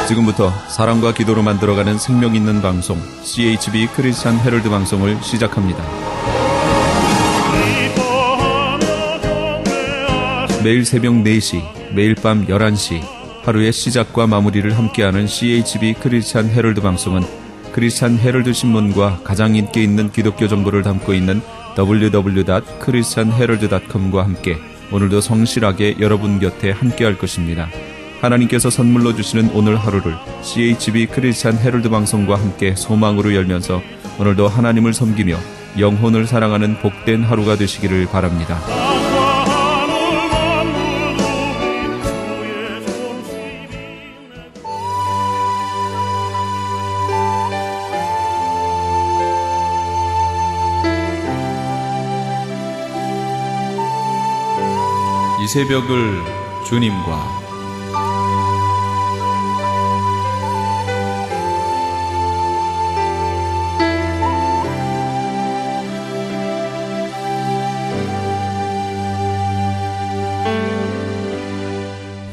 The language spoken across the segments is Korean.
지금부터 사랑과 기도로 만들어가는 생명 있는 방송 CHB 크리스찬 헤럴드 방송을 시작합니다. 매일 새벽 4시, 매일 밤 11시 하루의 시작과 마무리를 함께하는 CHB 크리스찬 헤럴드 방송은 크리스찬 헤럴드 신문과 가장 인기 있는 기독교 정보를 담고 있는 www.christianherald.com과 함께 오늘도 성실하게 여러분 곁에 함께할 것입니다. 하나님께서 선물로 주시는 오늘 하루를 CHB 크리스찬 헤럴드 방송과 함께 소망으로 열면서 오늘도 하나님을 섬기며 영혼을 사랑하는 복된 하루가 되시기를 바랍니다. 이 새벽을 주님과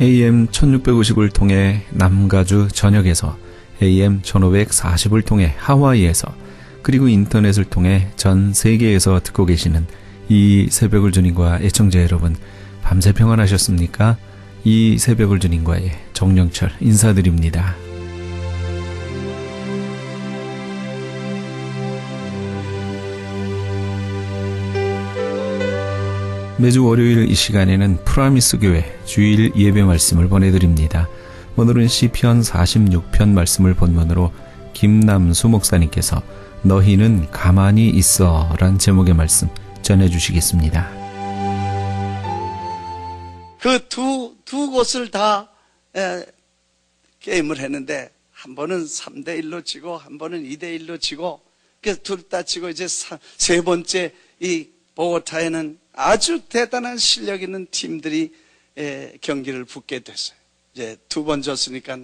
AM 1650을 통해 남가주 전역에서 AM 1540을 통해 하와이에서 그리고 인터넷을 통해 전 세계에서 듣고 계시는 이 새벽을 주님과 애청자 여러분, 밤새 평안하셨습니까? 이 새벽을 주님과의 정영철 인사드립니다. 매주 월요일 이 시간에는 프라미스 교회 주일 예배 말씀을 보내드립니다. 오늘은 시편 46편 말씀을 본문으로 김남수 목사님께서 너희는 가만히 있어 란 제목의 말씀 전해주시겠습니다. 그 두 곳을 다 게임을 했는데 한 번은 3대1로 지고 한 번은 2대1로 지고 그래서 둘 다 지고 이제 세 번째 이 보고타에는 아주 대단한 실력 있는 팀들이 경기를 붙게 됐어요. 이제 두 번 졌으니까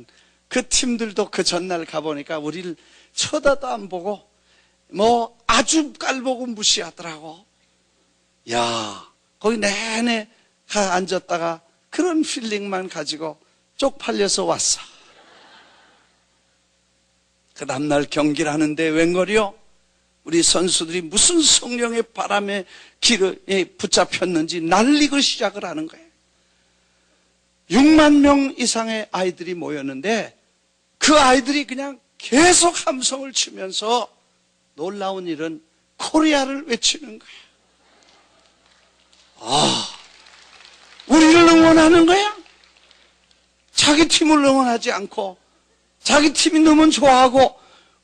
그 팀들도 그 전날 가보니까 우리를 쳐다도 안 보고 뭐 아주 깔보고 무시하더라고. 야, 거기 내내 앉았다가 그런 필링만 가지고 쪽팔려서 왔어. 그 다음날 경기를 하는데 웬걸이요? 우리 선수들이 무슨 성령의 바람에 길에 붙잡혔는지 날리고 시작을 하는 거예요. 6만 명 이상의 아이들이 모였는데 그 아이들이 그냥 계속 함성을 치면서 놀라운 일은 코리아를 외치는 거예요. 우리를 응원하는 거야? 자기 팀을 응원하지 않고 자기 팀이 넣으면 좋아하고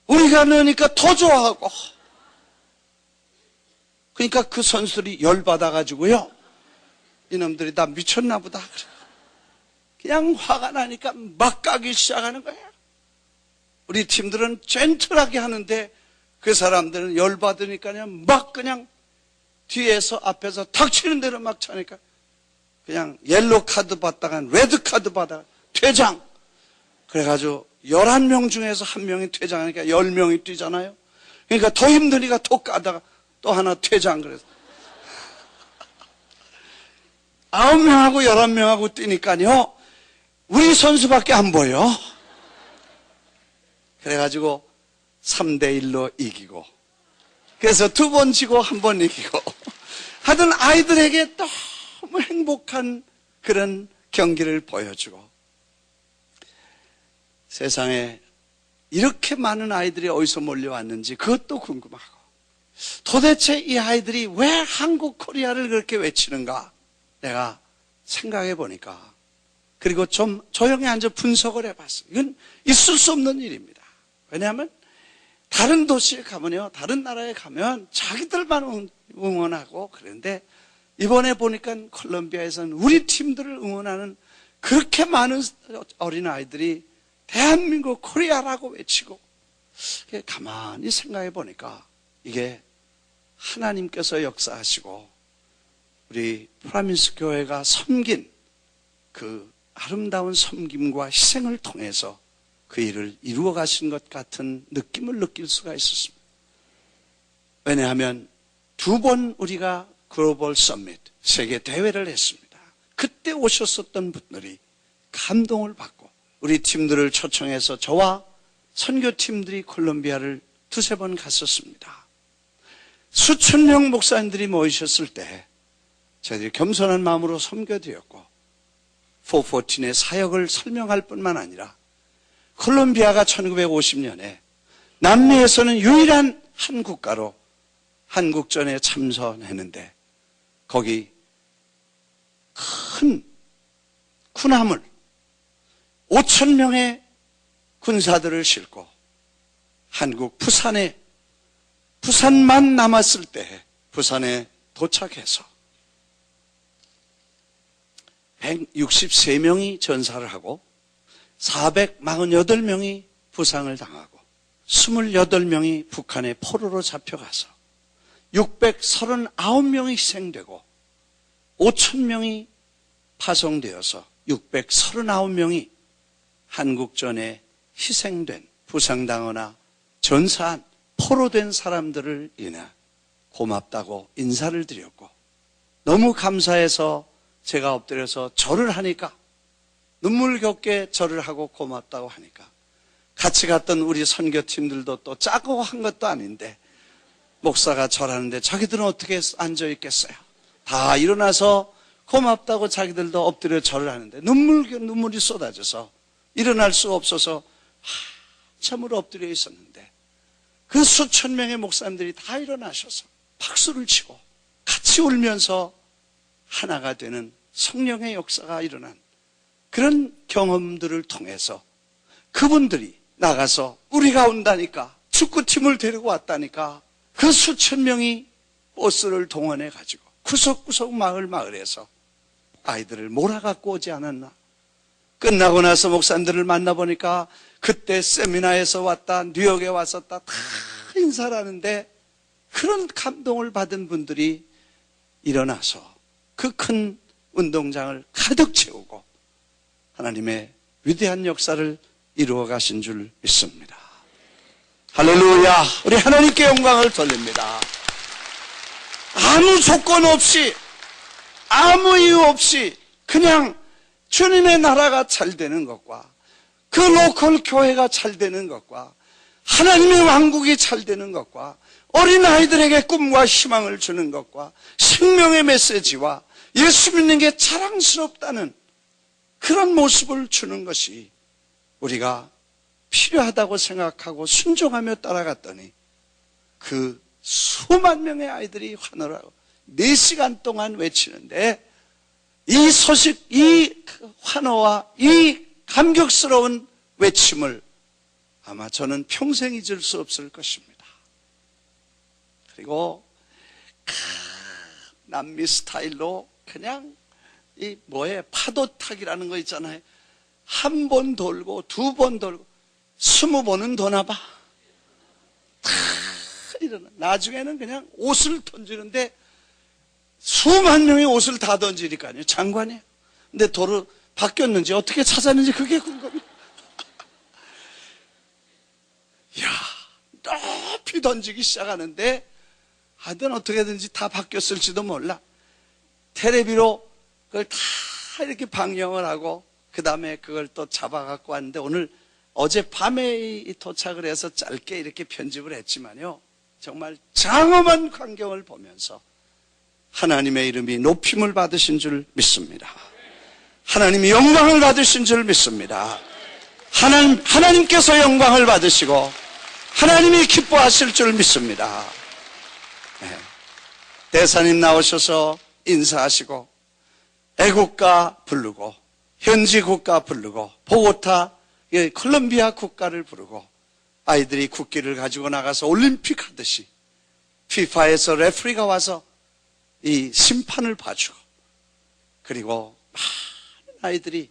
우리가 넣으니까 더 좋아하고. 그러니까 그 선수들이 열받아가지고요, 이놈들이 다 미쳤나 보다. 그냥 화가 나니까 막 까기 시작하는 거예요. 우리 팀들은 젠틀하게 하는데 그 사람들은 열받으니까 그냥 뒤에서 앞에서 탁치는 대로 막 차니까 그냥 옐로 카드 받다가 레드 카드 받다가 퇴장. 그래가지고 11명 중에서 한 명이 퇴장하니까 10명이 뛰잖아요. 그러니까 더 힘드니까 더 까다가 또 하나 퇴장. 그래서 9명하고 11명하고 뛰니까요, 우리 선수밖에 안 보여. 그래가지고 3대1로 이기고, 그래서 두 번 지고 한 번 이기고, 하여튼 아이들에게 너무 행복한 그런 경기를 보여주고, 세상에 이렇게 많은 아이들이 어디서 몰려왔는지 그것도 궁금하고, 도대체 이 아이들이 왜 한국 코리아를 그렇게 외치는가 내가 생각해 보니까, 그리고 좀 조용히 앉아 분석을 해봤어요. 이건 있을 수 없는 일입니다. 왜냐하면 다른 도시에 가면요, 다른 나라에 가면 자기들만 응원하고 그런데 이번에 보니까 콜롬비아에서는 우리 팀들을 응원하는 그렇게 많은 어린아이들이 대한민국 코리아라고 외치고, 가만히 생각해 보니까 이게 하나님께서 역사하시고 우리 프라미스 교회가 섬긴 그 아름다운 섬김과 희생을 통해서 그 일을 이루어 가신 것 같은 느낌을 느낄 수가 있었습니다. 왜냐하면 두 번 우리가 글로벌 서밋, 세계 대회를 했습니다. 그때 오셨었던 분들이 감동을 받고 우리 팀들을 초청해서 저와 선교팀들이 콜롬비아를 두세 번 갔었습니다. 수천 명 목사님들이 모이셨을 때 저희들이 겸손한 마음으로 섬겨드렸고 414의 사역을 설명할 뿐만 아니라 콜롬비아가 1950년에 남미에서는 유일한 한 국가로 한국전에 참선했는데 거기 큰 군함을 5천 명의 군사들을 싣고 한국 부산만 남았을 때 부산에 도착해서 163명이 전사를 하고 448명이 부상을 당하고 28명이 북한의 포로로 잡혀가서 639명이 희생되고 5,000명이 파송되어서 639명이 한국전에 희생된, 부상당하거나 전사한, 포로된 사람들을 인해 고맙다고 인사를 드렸고 너무 감사해서 제가 엎드려서 절을 하니까 눈물겹게 절을 하고 고맙다고 하니까 같이 갔던 우리 선교팀들도 또 짜고 한 것도 아닌데 목사가 절하는데 자기들은 어떻게 앉아있겠어요? 다 일어나서 고맙다고 자기들도 엎드려 절을 하는데 눈물이 쏟아져서 일어날 수가 없어서 한참을 엎드려 있었는데 그 수천 명의 목사님들이 다 일어나셔서 박수를 치고 같이 울면서 하나가 되는 성령의 역사가 일어난 그런 경험들을 통해서 그분들이 나가서 우리가 온다니까 축구팀을 데리고 왔다니까 그 수천 명이 버스를 동원해 가지고 구석구석 마을에서 아이들을 몰아갖고 오지 않았나. 끝나고 나서 목사님들을 만나보니까 그때 세미나에서 왔다, 뉴욕에 왔었다 다 인사를 하는데 그런 감동을 받은 분들이 일어나서 그 큰 운동장을 가득 채우고 하나님의 위대한 역사를 이루어 가신 줄 믿습니다. 할렐루야. 우리 하나님께 영광을 돌립니다. 아무 조건 없이 아무 이유 없이 그냥 주님의 나라가 잘 되는 것과 그 로컬 교회가 잘 되는 것과 하나님의 왕국이 잘 되는 것과 어린아이들에게 꿈과 희망을 주는 것과 생명의 메시지와 예수 믿는 게 자랑스럽다는 그런 모습을 주는 것이 우리가 필요하다고 생각하고 순종하며 따라갔더니 그 수만 명의 아이들이 환호를 하고 4시간 동안 외치는데 이 소식, 이 환호와 이 감격스러운 외침을 아마 저는 평생 잊을 수 없을 것입니다. 그리고 남미 스타일로 그냥 파도타기라는 거 있잖아요. 한 번 돌고 2번 돌고 20번은 도나 봐. 일어나. 나중에는 그냥 옷을 던지는데 수만 명의 옷을 다 던지니까요. 장관이에요. 근데 도로 바뀌었는지 어떻게 찾았는지 그게 궁금해요. 이야, 높이 던지기 시작하는데 하여튼 어떻게든지 다 바뀌었을지도 몰라. 테레비로 그걸 다 이렇게 방영을 하고 그 다음에 그걸 또 잡아갖고 왔는데 오늘 어젯밤에 도착을 해서 짧게 이렇게 편집을 했지만요. 정말 장엄한 광경을 보면서 하나님의 이름이 높임을 받으신 줄 믿습니다. 하나님이 영광을 받으신 줄 믿습니다. 하나님께서 영광을 받으시고 하나님이 기뻐하실 줄 믿습니다. 네. 대사님 나오셔서 인사하시고 애국가 부르고 현지 국가 부르고 보고타 콜롬비아 국가를 부르고 아이들이 국기를 가지고 나가서 올림픽 하듯이 FIFA에서 레프리가 와서 이 심판을 봐주고 그리고 많은 아이들이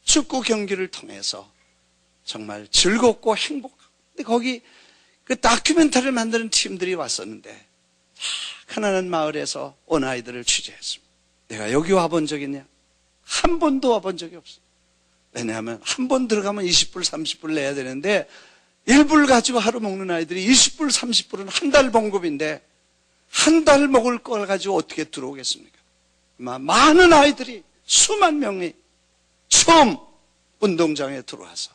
축구 경기를 통해서 정말 즐겁고 행복하고 근데 거기 그 다큐멘터리를 만드는 팀들이 왔었는데 가난한 마을에서 온 아이들을 취재했습니다. 내가 여기 와본 적 있냐? 한 번도 와본 적이 없어. 왜냐하면 한 번 들어가면 20불 30불 내야 되는데 1불 가지고 하루 먹는 아이들이 20불 30불은 한 달 봉급인데 한 달 먹을 걸 가지고 어떻게 들어오겠습니까? 많은 아이들이 수만 명이 처음 운동장에 들어와서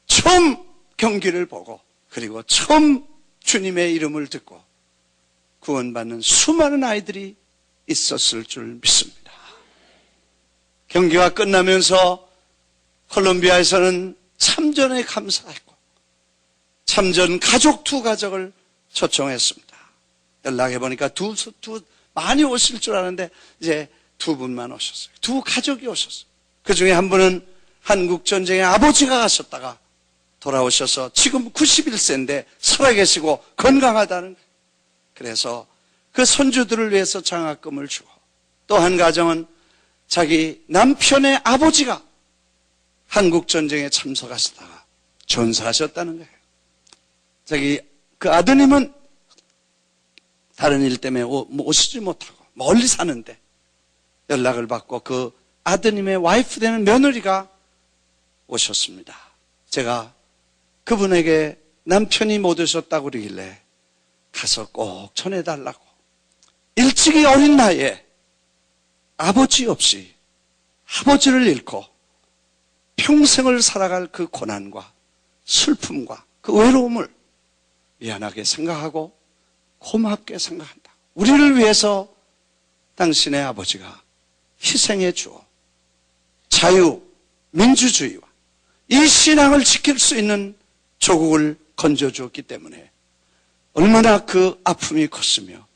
처음 경기를 보고 그리고 처음 주님의 이름을 듣고 구원받는 수많은 아이들이 있었을 줄 믿습니다. 경기가 끝나면서 콜롬비아에서는 참전에 감사했고 참전 가족 두 가족을 초청했습니다. 연락해보니까 많이 오실 줄 알았는데 이제 두 분만 오셨어요. 두 가족이 오셨어요. 그 중에 한 분은 한국전쟁에 아버지가 가셨다가 돌아오셔서 지금 91세인데 살아계시고 건강하다는 거예요. 그래서 그 손주들을 위해서 장학금을 주고 또 한 가정은 자기 남편의 아버지가 한국전쟁에 참석하시다가 전사하셨다는 거예요. 자기 그 아드님은 다른 일 때문에 오시지 못하고 멀리 사는데 연락을 받고 그 아드님의 와이프 되는 며느리가 오셨습니다. 제가 그분에게 남편이 못 오셨다고 그러길래 가서 꼭 전해달라고. 일찍이 어린 나이에 아버지 없이 아버지를 잃고 평생을 살아갈 그 고난과 슬픔과 그 외로움을 미안하게 생각하고 고맙게 생각한다. 우리를 위해서 당신의 아버지가 희생해 주어 자유, 민주주의와 이 신앙을 지킬 수 있는 조국을 건져주었기 때문에 얼마나 그 아픔이 컸으며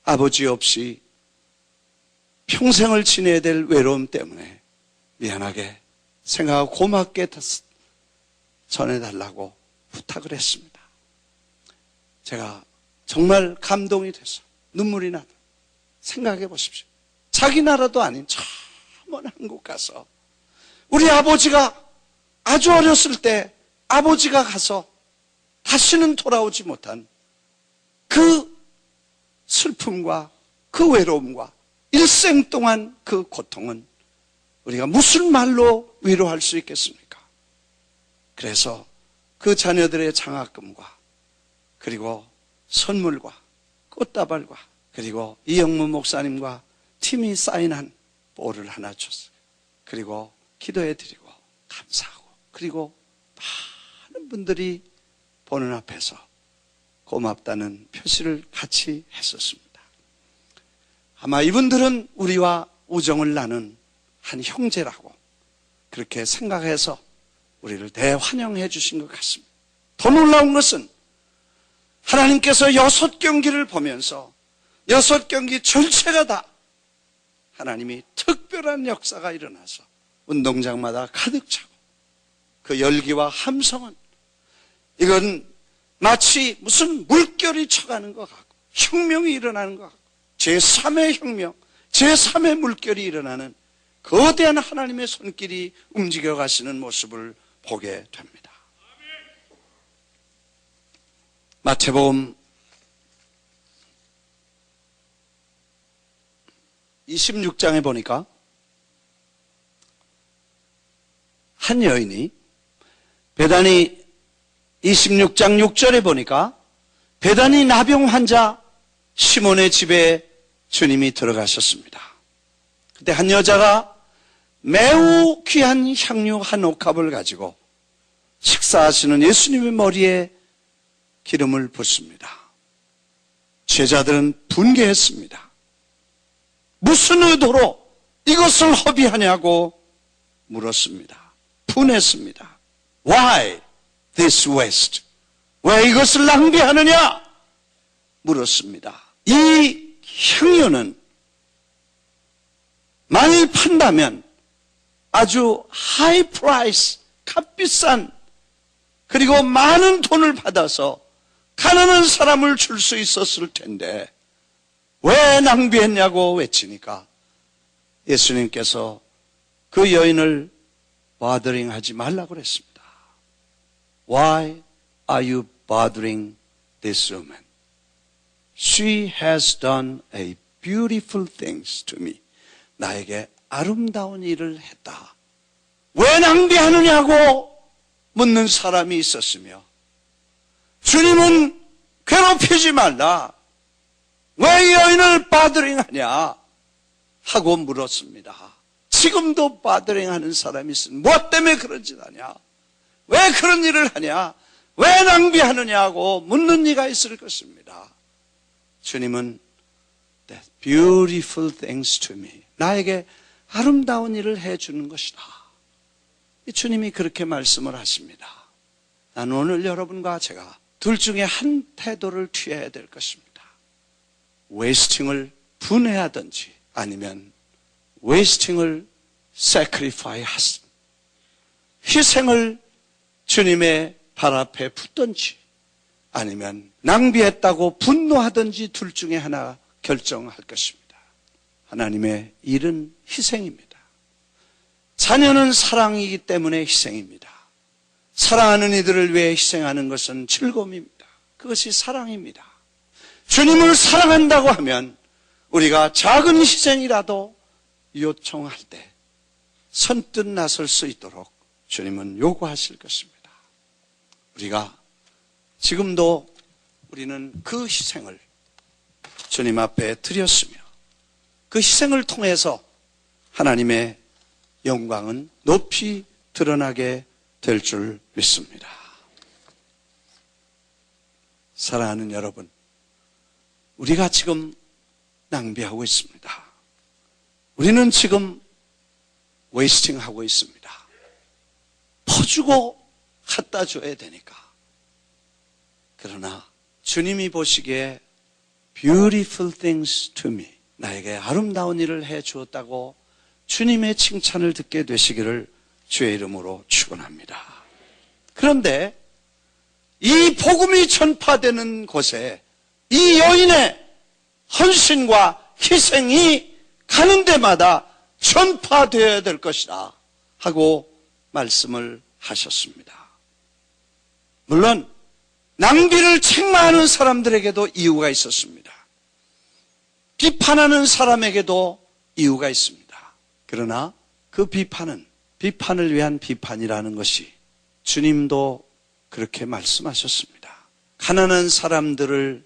아버지 없이 평생을 지내야 될 외로움 때문에 미안하게 생각하고 고맙게 전해달라고 부탁을 했습니다. 제가 정말 감동이 돼서 눈물이 나더라고요. 생각해 보십시오. 자기 나라도 아닌 저 먼 한국 가서 우리 아버지가 아주 어렸을 때 아버지가 가서 다시는 돌아오지 못한 그 슬픔과 그 외로움과 일생 동안 그 고통은 우리가 무슨 말로 위로할 수 있겠습니까? 그래서 그 자녀들의 장학금과 그리고 선물과 꽃다발과 그리고 이영무 목사님과 팀이 사인한 볼을 하나 줬어요. 그리고 기도해드리고 감사하고 그리고 많은 분들이 보는 앞에서 고맙다는 표시를 같이 했었습니다. 아마 이분들은 우리와 우정을 나눈 한 형제라고 그렇게 생각해서 우리를 대환영해 주신 것 같습니다. 더 놀라운 것은 하나님께서 6경기를 보면서 6경기 전체가 다 하나님이 특별한 역사가 일어나서 운동장마다 가득 차고 그 열기와 함성은 이건 마치 무슨 물결이 쳐가는 것 같고 혁명이 일어나는 것 같고 제3의 혁명, 제3의 물결이 일어나는 거대한 하나님의 손길이 움직여 가시는 모습을 보게 됩니다. 마태복음 26장에 보니까 한 여인이 베다니 26장 6절에 보니까 베다니 나병 환자 시몬의 집에 주님이 들어가셨습니다. 그때 한 여자가 매우 귀한 향유 한 옥합을 가지고 식사하시는 예수님의 머리에 기름을 붓습니다. 제자들은 분개했습니다. 무슨 의도로 이것을 허비하냐고 물었습니다. 분했습니다. Why this waste? 왜 이것을 낭비하느냐? 물었습니다. 이 향유는 많이 판다면 아주 하이 프라이스, 값비싼 그리고 많은 돈을 받아서 가난한 사람을 줄 수 있었을 텐데 왜 낭비했냐고 외치니까 예수님께서 그 여인을 bothering 하지 말라고 그랬습니다. Why are you bothering this woman? She has done a beautiful things to me. 나에게 아름다운 일을 했다. 왜 낭비하느냐고 묻는 사람이 있었으며 주님은 괴롭히지 말라. 왜 이 여인을 bothering 하냐? 하고 물었습니다. 지금도 바더링하는 사람이 있으면 무엇 때문에 그런 짓 하냐? 왜 그런 일을 하냐? 왜 낭비하느냐고 묻는 이가 있을 것입니다. 주님은 That beautiful things to me. 나에게 아름다운 일을 해주는 것이다. 주님이 그렇게 말씀을 하십니다. 나는 오늘 여러분과 제가 둘 중에 한 태도를 취해야 될 것입니다. 웨이스팅을 분해하든지 아니면 웨이스팅을 sacrifice 하든 희생을 주님의 발 앞에 붙든지 아니면 낭비했다고 분노하든지 둘 중에 하나 결정할 것입니다. 하나님의 일은 희생입니다. 자녀는 사랑이기 때문에 희생입니다. 사랑하는 이들을 위해 희생하는 것은 즐거움입니다. 그것이 사랑입니다. 주님을 사랑한다고 하면 우리가 작은 희생이라도 요청할 때 선뜻 나설 수 있도록 주님은 요구하실 것입니다. 우리가 지금도 우리는 그 희생을 주님 앞에 드렸으며 그 희생을 통해서 하나님의 영광은 높이 드러나게 될 줄 믿습니다. 사랑하는 여러분, 우리가 지금 낭비하고 있습니다. 우리는 지금 웨이스팅하고 있습니다. 퍼주고 갖다 줘야 되니까. 그러나 주님이 보시기에 beautiful things to me, 나에게 아름다운 일을 해 주었다고 주님의 칭찬을 듣게 되시기를 주의 이름으로 축원합니다. 그런데 이 복음이 전파되는 곳에 이 여인의 헌신과 희생이 가는 데마다 전파되어야 될 것이다 하고 말씀을 하셨습니다. 물론 낭비를 책망하는 사람들에게도 이유가 있었습니다. 비판하는 사람에게도 이유가 있습니다. 그러나 그 비판을 위한 비판이라는 것이 주님도 그렇게 말씀하셨습니다. 가난한 사람들을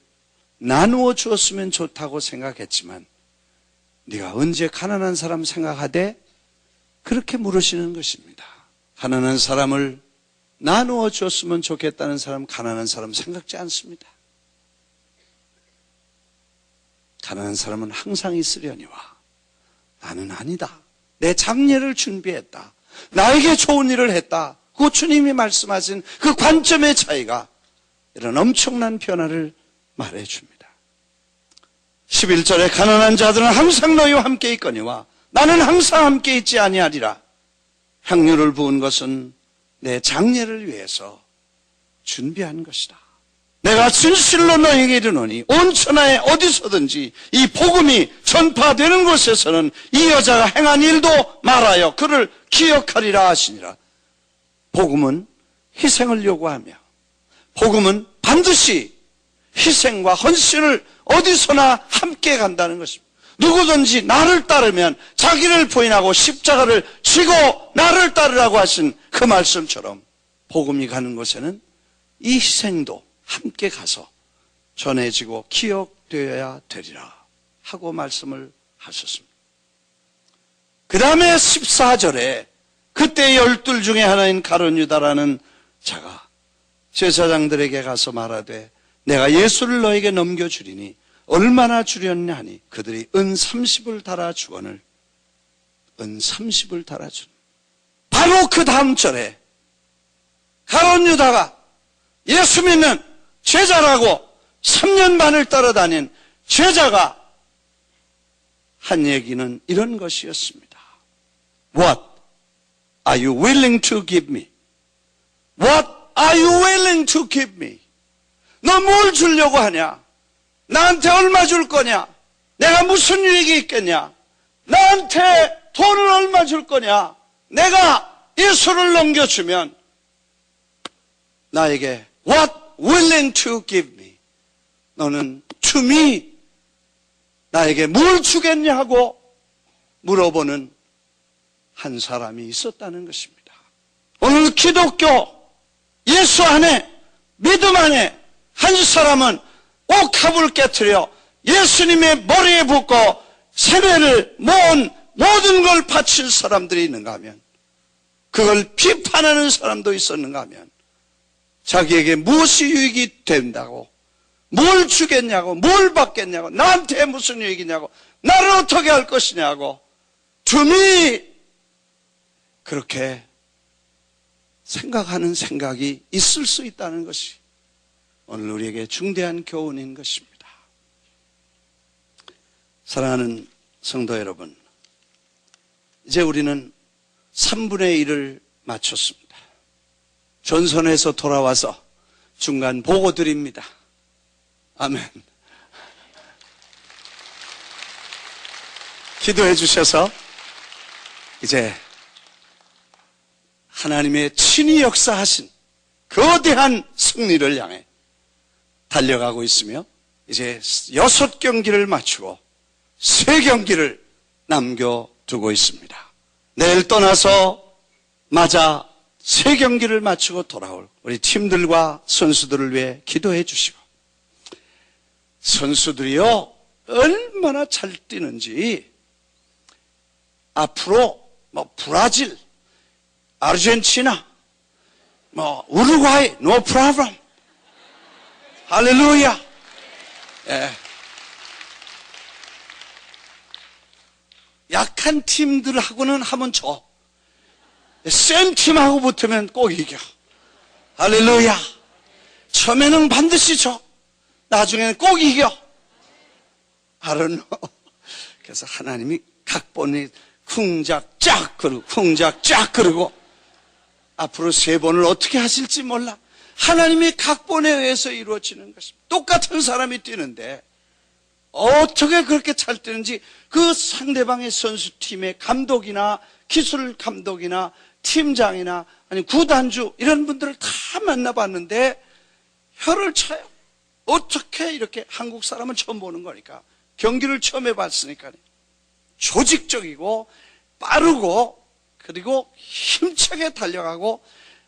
나누어 주었으면 좋다고 생각했지만 네가 언제 가난한 사람 생각하되? 그렇게 물으시는 것입니다. 가난한 사람을 나누어 주었으면 좋겠다는 사람, 가난한 사람 생각지 않습니다. 가난한 사람은 항상 있으려니와 나는 아니다. 내 장례를 준비했다. 나에게 좋은 일을 했다. 그 주님이 말씀하신 그 관점의 차이가 이런 엄청난 변화를 말해줍니다. 11절에 가난한 자들은 항상 너희와 함께 있거니와 나는 항상 함께 있지 아니하리라. 향유를 부은 것은 내 장례를 위해서 준비한 것이다. 내가 진실로 너희에게 이르노니 온 천하에 어디서든지 이 복음이 전파되는 곳에서는 이 여자가 행한 일도 말하여 그를 기억하리라 하시니라. 복음은 희생을 요구하며 복음은 반드시 희생과 헌신을 어디서나 함께 간다는 것입니다. 누구든지 나를 따르면 자기를 부인하고 십자가를 지고 나를 따르라고 하신 그 말씀처럼 복음이 가는 곳에는 이 희생도 함께 가서 전해지고 기억되어야 되리라 하고 말씀을 하셨습니다. 그 다음에 14절에 그때 12 중에 하나인 가룟 유다라는 자가 제사장들에게 가서 말하되 내가 예수를 너에게 넘겨주리니 얼마나 주렸냐 하니 그들이 은 30을 달아 주거늘 은 30을 달아 준. 바로 그 다음 절에 가룟 유다가 예수 믿는 제자라고 3년 반을 따라다닌 제자가 한 얘기는 이런 것이었습니다. What are you willing to give me? What are you willing to give me? 너 뭘 주려고 하냐? 나한테 얼마 줄 거냐? 내가 무슨 유익이 있겠냐? 나한테 돈을 얼마 줄 거냐? 내가 예수를 넘겨주면 나에게 What willing to give me? 너는 to me 나에게 뭘 주겠냐고 물어보는 한 사람이 있었다는 것입니다. 오늘 기독교 예수 안에 믿음 안에 한 사람은 옥합을 깨트려 예수님의 머리에 붓고 세례를 모은 모든 걸 바칠 사람들이 있는가 하면, 그걸 비판하는 사람도 있었는가 하면, 자기에게 무엇이 유익이 된다고, 뭘 주겠냐고, 뭘 받겠냐고, 나한테 무슨 유익이냐고, 나를 어떻게 할 것이냐고, 둠이 그렇게 생각하는 생각이 있을 수 있다는 것이 오늘 우리에게 중대한 교훈인 것입니다. 사랑하는 성도 여러분, 이제 우리는 3분의 1을 마쳤습니다. 전선에서 돌아와서 중간 보고 드립니다. 아멘. 기도해 주셔서 이제 하나님의 친히 역사하신 거대한 승리를 향해 달려가고 있으며, 이제 6경기를 마치고 3경기를 남겨두고 있습니다. 내일 떠나서 맞아 3경기를 마치고 돌아올 우리 팀들과 선수들을 위해 기도해 주시고, 선수들이요 얼마나 잘 뛰는지 앞으로 브라질, 아르헨티나, 우루과이, no problem. 할렐루야. 예. 약한 팀들하고는 하면 져. 센 팀하고 붙으면 꼭 이겨. 할렐루야. 처음에는 반드시 져. 나중에는 꼭 이겨. I don't know. 그래서 하나님이 각본이 쿵작 쫙 그러고 쿵작 쫙 그러고 앞으로 3번을 어떻게 하실지 몰라. 하나님이 각본에 의해서 이루어지는 것입니다. 똑같은 사람이 뛰는데 어떻게 그렇게 잘 뛰는지 그 상대방의 선수팀의 감독이나 기술 감독이나 팀장이나 아니 구단주 이런 분들을 다 만나봤는데 혀를 차요. 어떻게 이렇게 한국 사람은 처음 보는 거니까, 경기를 처음 해봤으니까 조직적이고 빠르고 그리고 힘차게 달려가고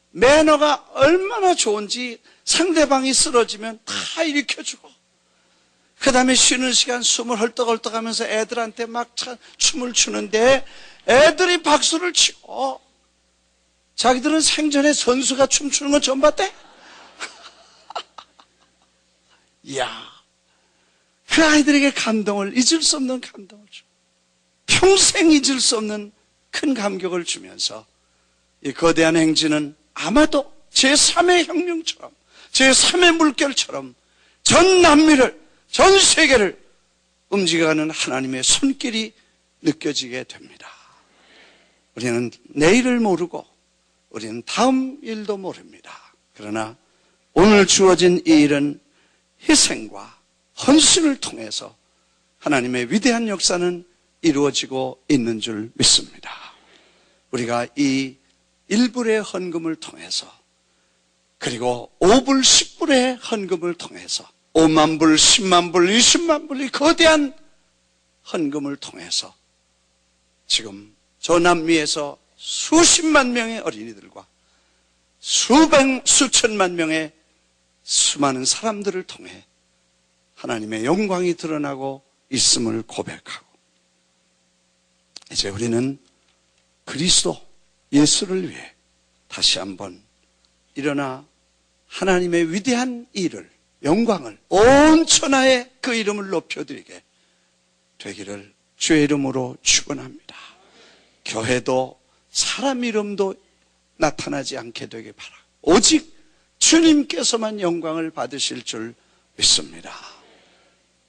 매너가 얼마나 좋은지 상대방이 쓰러지면 다 일으켜주고, 그 다음에 쉬는 시간 숨을 헐떡헐떡 하면서 애들한테 막 춤을 추는데 애들이 박수를 치고, 자기들은 생전에 선수가 춤추는 건 처음 봤대? 이야, 그 아이들에게 감동을, 잊을 수 없는 감동을 줘. 평생 잊을 수 없는 큰 감격을 주면서 이 거대한 행진은 아마도 제3의 혁명처럼, 제3의 물결처럼 전 남미를, 전 세계를 움직여가는 하나님의 손길이 느껴지게 됩니다. 우리는 내일을 모르고 우리는 다음 일도 모릅니다. 그러나 오늘 주어진 이 일은 희생과 헌신을 통해서 하나님의 위대한 역사는 이루어지고 있는 줄 믿습니다. 우리가 이 1불의 헌금을 통해서, 그리고 5불, 10불의 헌금을 통해서 5만 불, 10만 불, 20만 불 이 거대한 헌금을 통해서 지금 저 남미에서 수십만 명의 어린이들과 수천만 명의 수많은 사람들을 통해 하나님의 영광이 드러나고 있음을 고백하고, 이제 우리는 그리스도 예수를 위해 다시 한번 일어나 하나님의 위대한 일을, 영광을 온 천하에 그 이름을 높여드리게 되기를 주의 이름으로 축원합니다. 교회도 사람 이름도 나타나지 않게 되길 바라고 오직 주님께서만 영광을 받으실 줄 믿습니다.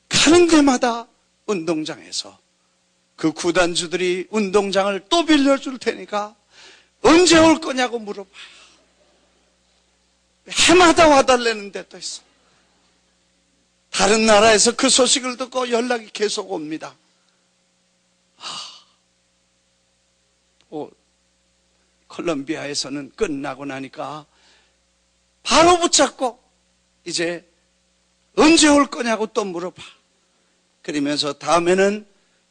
가는 데마다 운동장에서 그 구단주들이 운동장을 또 빌려줄 테니까 언제 올 거냐고 물어봐요. 해마다 와달라는 데도 있어. 다른 나라에서 그 소식을 듣고 연락이 계속 옵니다. 콜롬비아에서는 끝나고 나니까 바로 붙잡고 이제 언제 올 거냐고 또 물어봐. 그러면서 다음에는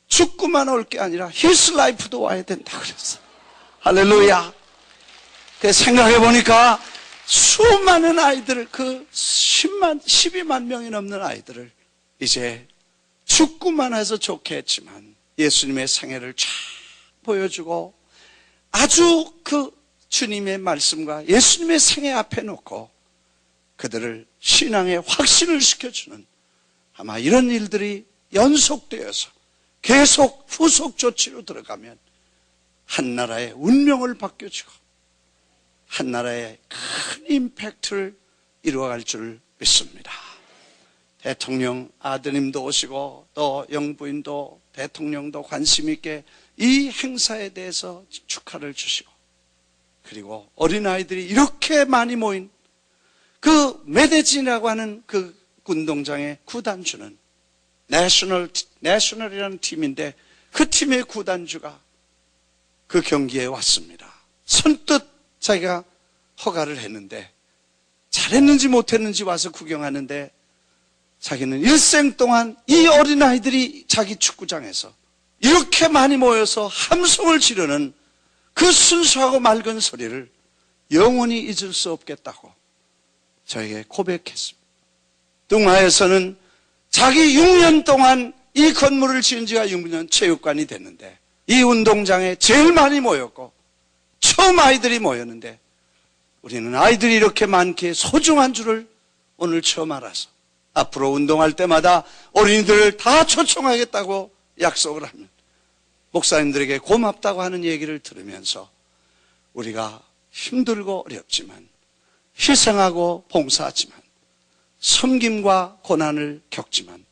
축구만 올 게 아니라 힐스 라이프도 와야 된다 그랬어. 할렐루야. 생각해 보니까 수많은 아이들을, 그 12만 명이 넘는 아이들을 이제 축구만 해서 좋게 했지만 예수님의 생애를 쫙 보여주고 아주 그 주님의 말씀과 예수님의 생애 앞에 놓고 그들을 신앙의 확신을 시켜주는 아마 이런 일들이 연속되어서 계속 후속 조치로 들어가면 한 나라의 운명을 바뀌어주고 한 나라의 큰 임팩트를 이루어갈 줄 믿습니다. 대통령 아드님도 오시고 또 영부인도 대통령도 관심 있게 이 행사에 대해서 축하를 주시고 그리고 어린아이들이 이렇게 많이 모인 그 메데진이라고 하는 그 운동장의 구단주는 내셔널이라는 팀인데 그 팀의 구단주가 그 경기에 왔습니다. 선뜻 자기가 허가를 했는데 잘했는지 못했는지 와서 구경하는데 자기는 일생 동안 이 어린아이들이 자기 축구장에서 이렇게 많이 모여서 함성을 지르는 그 순수하고 맑은 소리를 영원히 잊을 수 없겠다고 저에게 고백했습니다. 뚱하에서는 자기 6년 동안 이 건물을 지은 지가 6년 체육관이 됐는데 이 운동장에 제일 많이 모였고 처음 아이들이 모였는데 우리는 아이들이 이렇게 많기에 소중한 줄을 오늘 처음 알아서 앞으로 운동할 때마다 어린이들을 다 초청하겠다고 약속을 하면 목사님들에게 고맙다고 하는 얘기를 들으면서 우리가 힘들고 어렵지만 희생하고 봉사하지만 섬김과 고난을 겪지만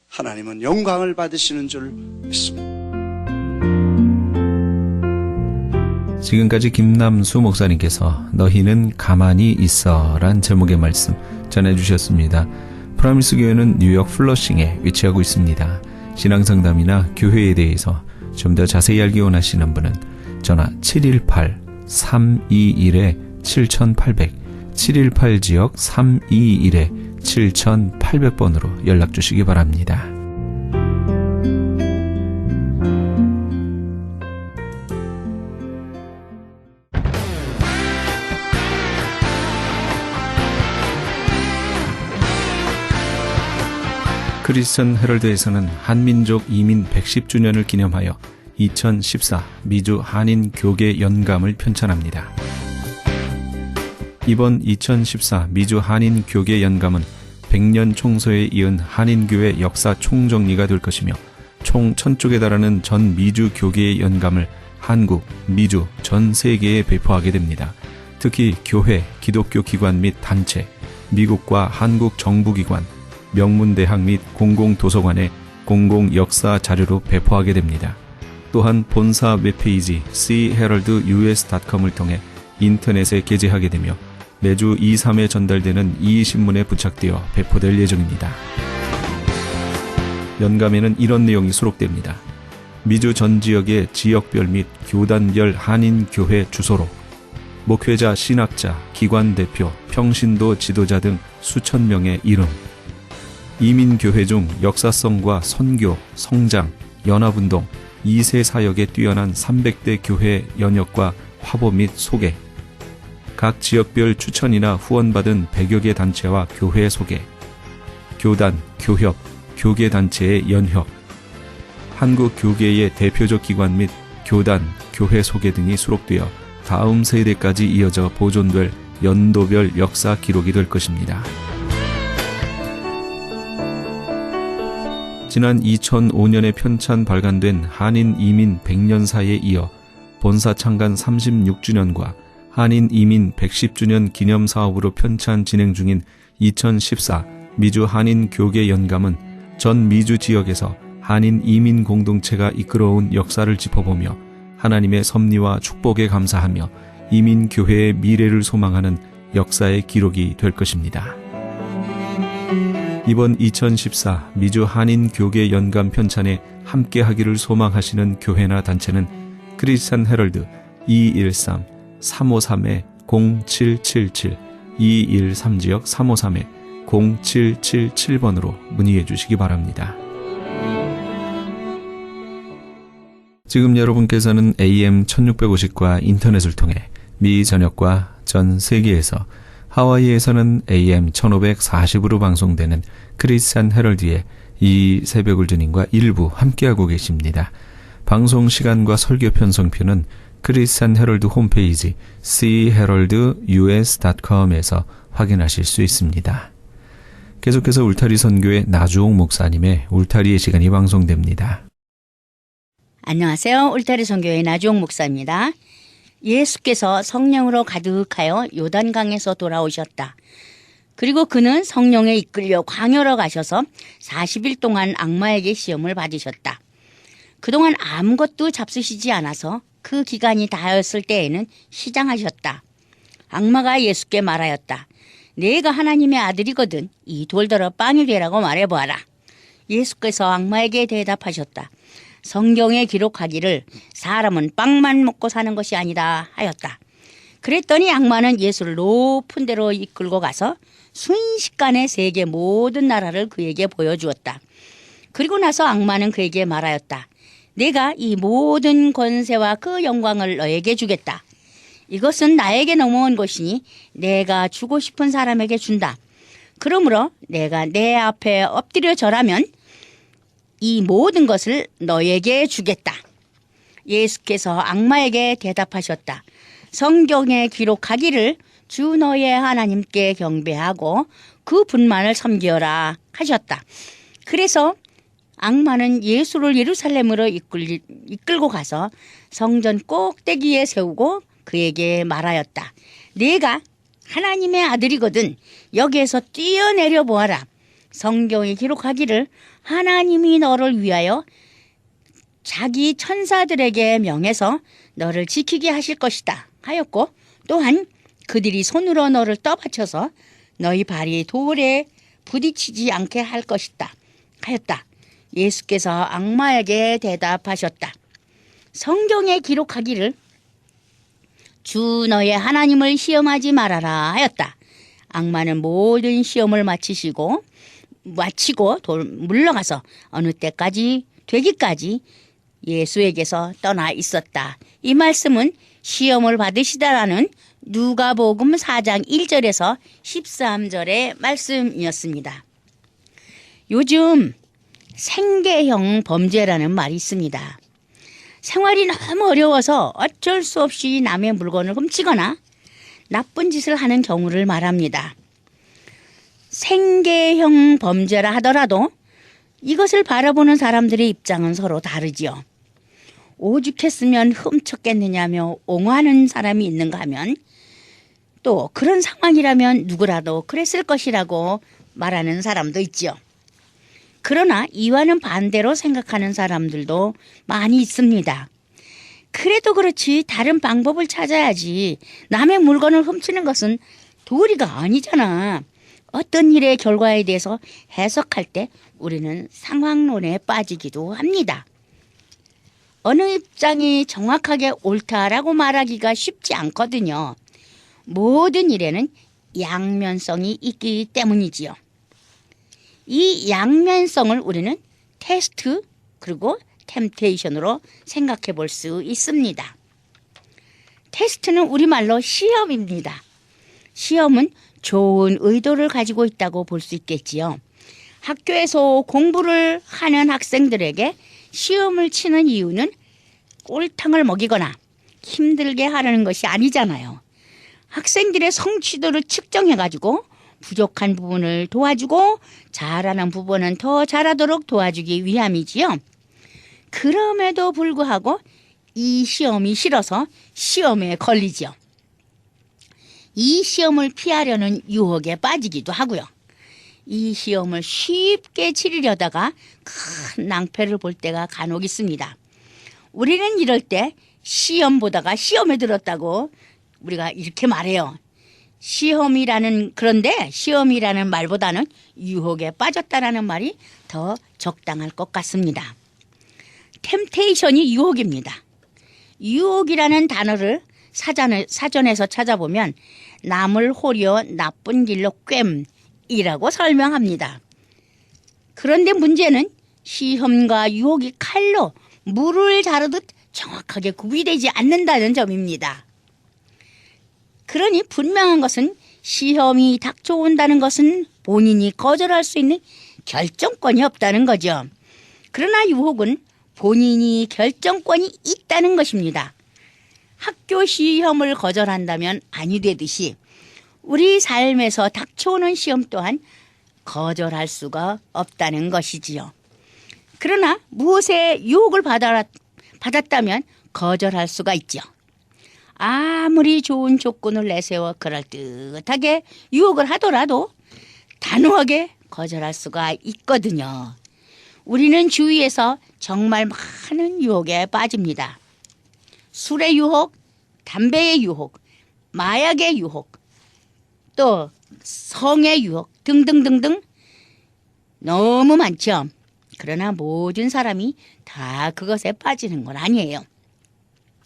하나님은 영광을 받으시는 줄 믿습니다. 지금까지 김남수 목사님께서 너희는 가만히 있어 란 제목의 말씀 전해주셨습니다. 프라미스 교회는 뉴욕 플러싱에 위치하고 있습니다. 신앙상담이나 교회에 대해서 좀 더 자세히 알기 원하시는 분은 전화 718-321-7800 718지역 321-7800번으로 연락 주시기 바랍니다. 크리스천 헤럴드에서는 한민족 이민 110주년을 기념하여 2014 미주 한인 교계 연감을 편찬합니다. 이번 2014 미주 한인 교계 연감은 100년 총서에 이은 한인교회 역사 총정리가 될 것이며 총 1000쪽에 달하는 전 미주 교계의 연감을 한국, 미주, 전 세계에 배포하게 됩니다. 특히 교회, 기독교 기관 및 단체, 미국과 한국 정부기관, 명문대학 및 공공도서관에 공공역사 자료로 배포하게 됩니다. 또한 본사 웹페이지 cheraldus.com을 통해 인터넷에 게재하게 되며 매주 2, 3회 전달되는 이신문에 부착되어 배포될 예정입니다. 연감에는 이런 내용이 수록됩니다. 미주 전 지역의 지역별 및 교단별 한인교회 주소로 목회자, 신학자, 기관 대표, 평신도 지도자 등 수천 명의 이름, 이민교회 중 역사성과 선교, 성장, 연합운동, 2세 사역에 뛰어난 300대 교회 연역과 화보 및 소개, 각 지역별 추천이나 후원받은 100여 개 단체와 교회 소개, 교단, 교협, 교계단체의 연혁, 한국 교계의 대표적 기관 및 교단, 교회 소개 등이 수록되어 다음 세대까지 이어져 보존될 연도별 역사 기록이 될 것입니다. 지난 2005년에 편찬 발간된 한인 이민 100년사에 이어 본사 창간 36주년과 한인 이민 110주년 기념 사업으로 편찬 진행 중인 2014 미주 한인 교계 연감은 전 미주 지역에서 한인 이민 공동체가 이끌어온 역사를 짚어보며 하나님의 섭리와 축복에 감사하며 이민 교회의 미래를 소망하는 역사의 기록이 될 것입니다. 이번 2014 미주 한인 교계 연감 편찬에 함께하기를 소망하시는 교회나 단체는 크리스찬 헤럴드 213-353-0777 213지역 353-0777번으로 문의해 주시기 바랍니다. 지금 여러분께서는 AM 1650과 인터넷을 통해 미 전역과 전 세계에서 하와이에서는 AM 1540으로 방송되는 크리스찬 헤럴드의 이 새벽을 주님과 일부 함께하고 계십니다. 방송 시간과 설교 편성표는 크리스찬 헤럴드 홈페이지 chaheraldus.com에서 확인하실 수 있습니다. 계속해서 울타리 선교의 나주옥 목사님의 울타리의 시간이 방송됩니다. 안녕하세요. 울타리 선교의 나주옥 목사입니다. 예수께서 성령으로 가득하여 요단강에서 돌아오셨다. 그리고 그는 성령에 이끌려 광야로 가셔서 40일 동안 악마에게 시험을 받으셨다. 그동안 아무것도 잡수시지 않아서 그 기간이 다하였을 때에는 시장하셨다. 악마가 예수께 말하였다. 내가 하나님의 아들이거든 이 돌더러 빵이 되라고 말해보아라. 예수께서 악마에게 대답하셨다. 성경에 기록하기를 사람은 빵만 먹고 사는 것이 아니다 하였다. 그랬더니 악마는 예수를 높은 데로 이끌고 가서 순식간에 세계 모든 나라를 그에게 보여주었다. 그리고 나서 악마는 그에게 말하였다. 내가 이 모든 권세와 그 영광을 너에게 주겠다. 이것은 나에게 넘어온 것이니 내가 주고 싶은 사람에게 준다. 그러므로 내가 내 앞에 엎드려 절하면 이 모든 것을 너에게 주겠다. 예수께서 악마에게 대답하셨다. 성경에 기록하기를 주 너의 하나님께 경배하고 그 분만을 섬기어라 하셨다. 그래서 악마는 예수를 예루살렘으로 이끌고 가서 성전 꼭대기에 세우고 그에게 말하였다. 네가 하나님의 아들이거든 여기에서 뛰어내려 보아라. 성경에 기록하기를 하나님이 너를 위하여 자기 천사들에게 명해서 너를 지키게 하실 것이다 하였고 또한 그들이 손으로 너를 떠받쳐서 너희 발이 돌에 부딪히지 않게 할 것이다 하였다. 예수께서 악마에게 대답하셨다. 성경에 기록하기를 주 너의 하나님을 시험하지 말아라 하였다. 악마는 모든 시험을 마치고 물러가서 어느 때까지 되기까지 예수에게서 떠나 있었다. 이 말씀은 시험을 받으시다라는 누가복음 4장 1절에서 13절의 말씀이었습니다. 요즘 생계형 범죄라는 말이 있습니다. 생활이 너무 어려워서 어쩔 수 없이 남의 물건을 훔치거나 나쁜 짓을 하는 경우를 말합니다. 생계형 범죄라 하더라도 이것을 바라보는 사람들의 입장은 서로 다르지요. 오죽했으면 훔쳤겠느냐며 옹호하는 사람이 있는가 하면 또 그런 상황이라면 누구라도 그랬을 것이라고 말하는 사람도 있지요. 그러나 이와는 반대로 생각하는 사람들도 많이 있습니다. 그래도 그렇지 다른 방법을 찾아야지 남의 물건을 훔치는 것은 도리가 아니잖아. 어떤 일의 결과에 대해서 해석할 때 우리는 상황론에 빠지기도 합니다. 어느 입장이 정확하게 옳다라고 말하기가 쉽지 않거든요. 모든 일에는 양면성이 있기 때문이지요. 이 양면성을 우리는 테스트 그리고 템테이션으로 생각해 볼 수 있습니다. 테스트는 우리말로 시험입니다. 시험은 좋은 의도를 가지고 있다고 볼 수 있겠지요. 학교에서 공부를 하는 학생들에게 시험을 치는 이유는 꼴탕을 먹이거나 힘들게 하려는 것이 아니잖아요. 학생들의 성취도를 측정해가지고 부족한 부분을 도와주고 잘하는 부분은 더 잘하도록 도와주기 위함이지요. 그럼에도 불구하고 이 시험이 싫어서 시험에 걸리지요. 이 시험을 피하려는 유혹에 빠지기도 하고요. 이 시험을 쉽게 치르려다가 큰 낭패를 볼 때가 간혹 있습니다. 우리는 이럴 때 시험 보다가 시험에 들었다고 우리가 이렇게 말해요. 그런데 시험이라는 말보다는 유혹에 빠졌다라는 말이 더 적당할 것 같습니다. 템테이션이 유혹입니다. 유혹이라는 단어를 사전에서 찾아보면 남을 호려 나쁜 길로 꿰이라고 설명합니다. 그런데 문제는 시험과 유혹이 칼로 물을 자르듯 정확하게 구비되지 않는다는 점입니다. 그러니 분명한 것은 시험이 닥쳐온다는 것은 본인이 거절할 수 있는 결정권이 없다는 거죠. 그러나 유혹은 본인이 결정권이 있다는 것입니다. 학교 시험을 거절한다면 아니 되듯이 우리 삶에서 닥쳐오는 시험 또한 거절할 수가 없다는 것이지요. 그러나 무엇에 유혹을 받았다면 거절할 수가 있죠. 아무리 좋은 조건을 내세워 그럴듯하게 유혹을 하더라도 단호하게 거절할 수가 있거든요. 우리는 주위에서 정말 많은 유혹에 빠집니다. 술의 유혹, 담배의 유혹, 마약의 유혹, 또 성의 유혹 등등등등 너무 많죠. 그러나 모든 사람이 다 그것에 빠지는 건 아니에요.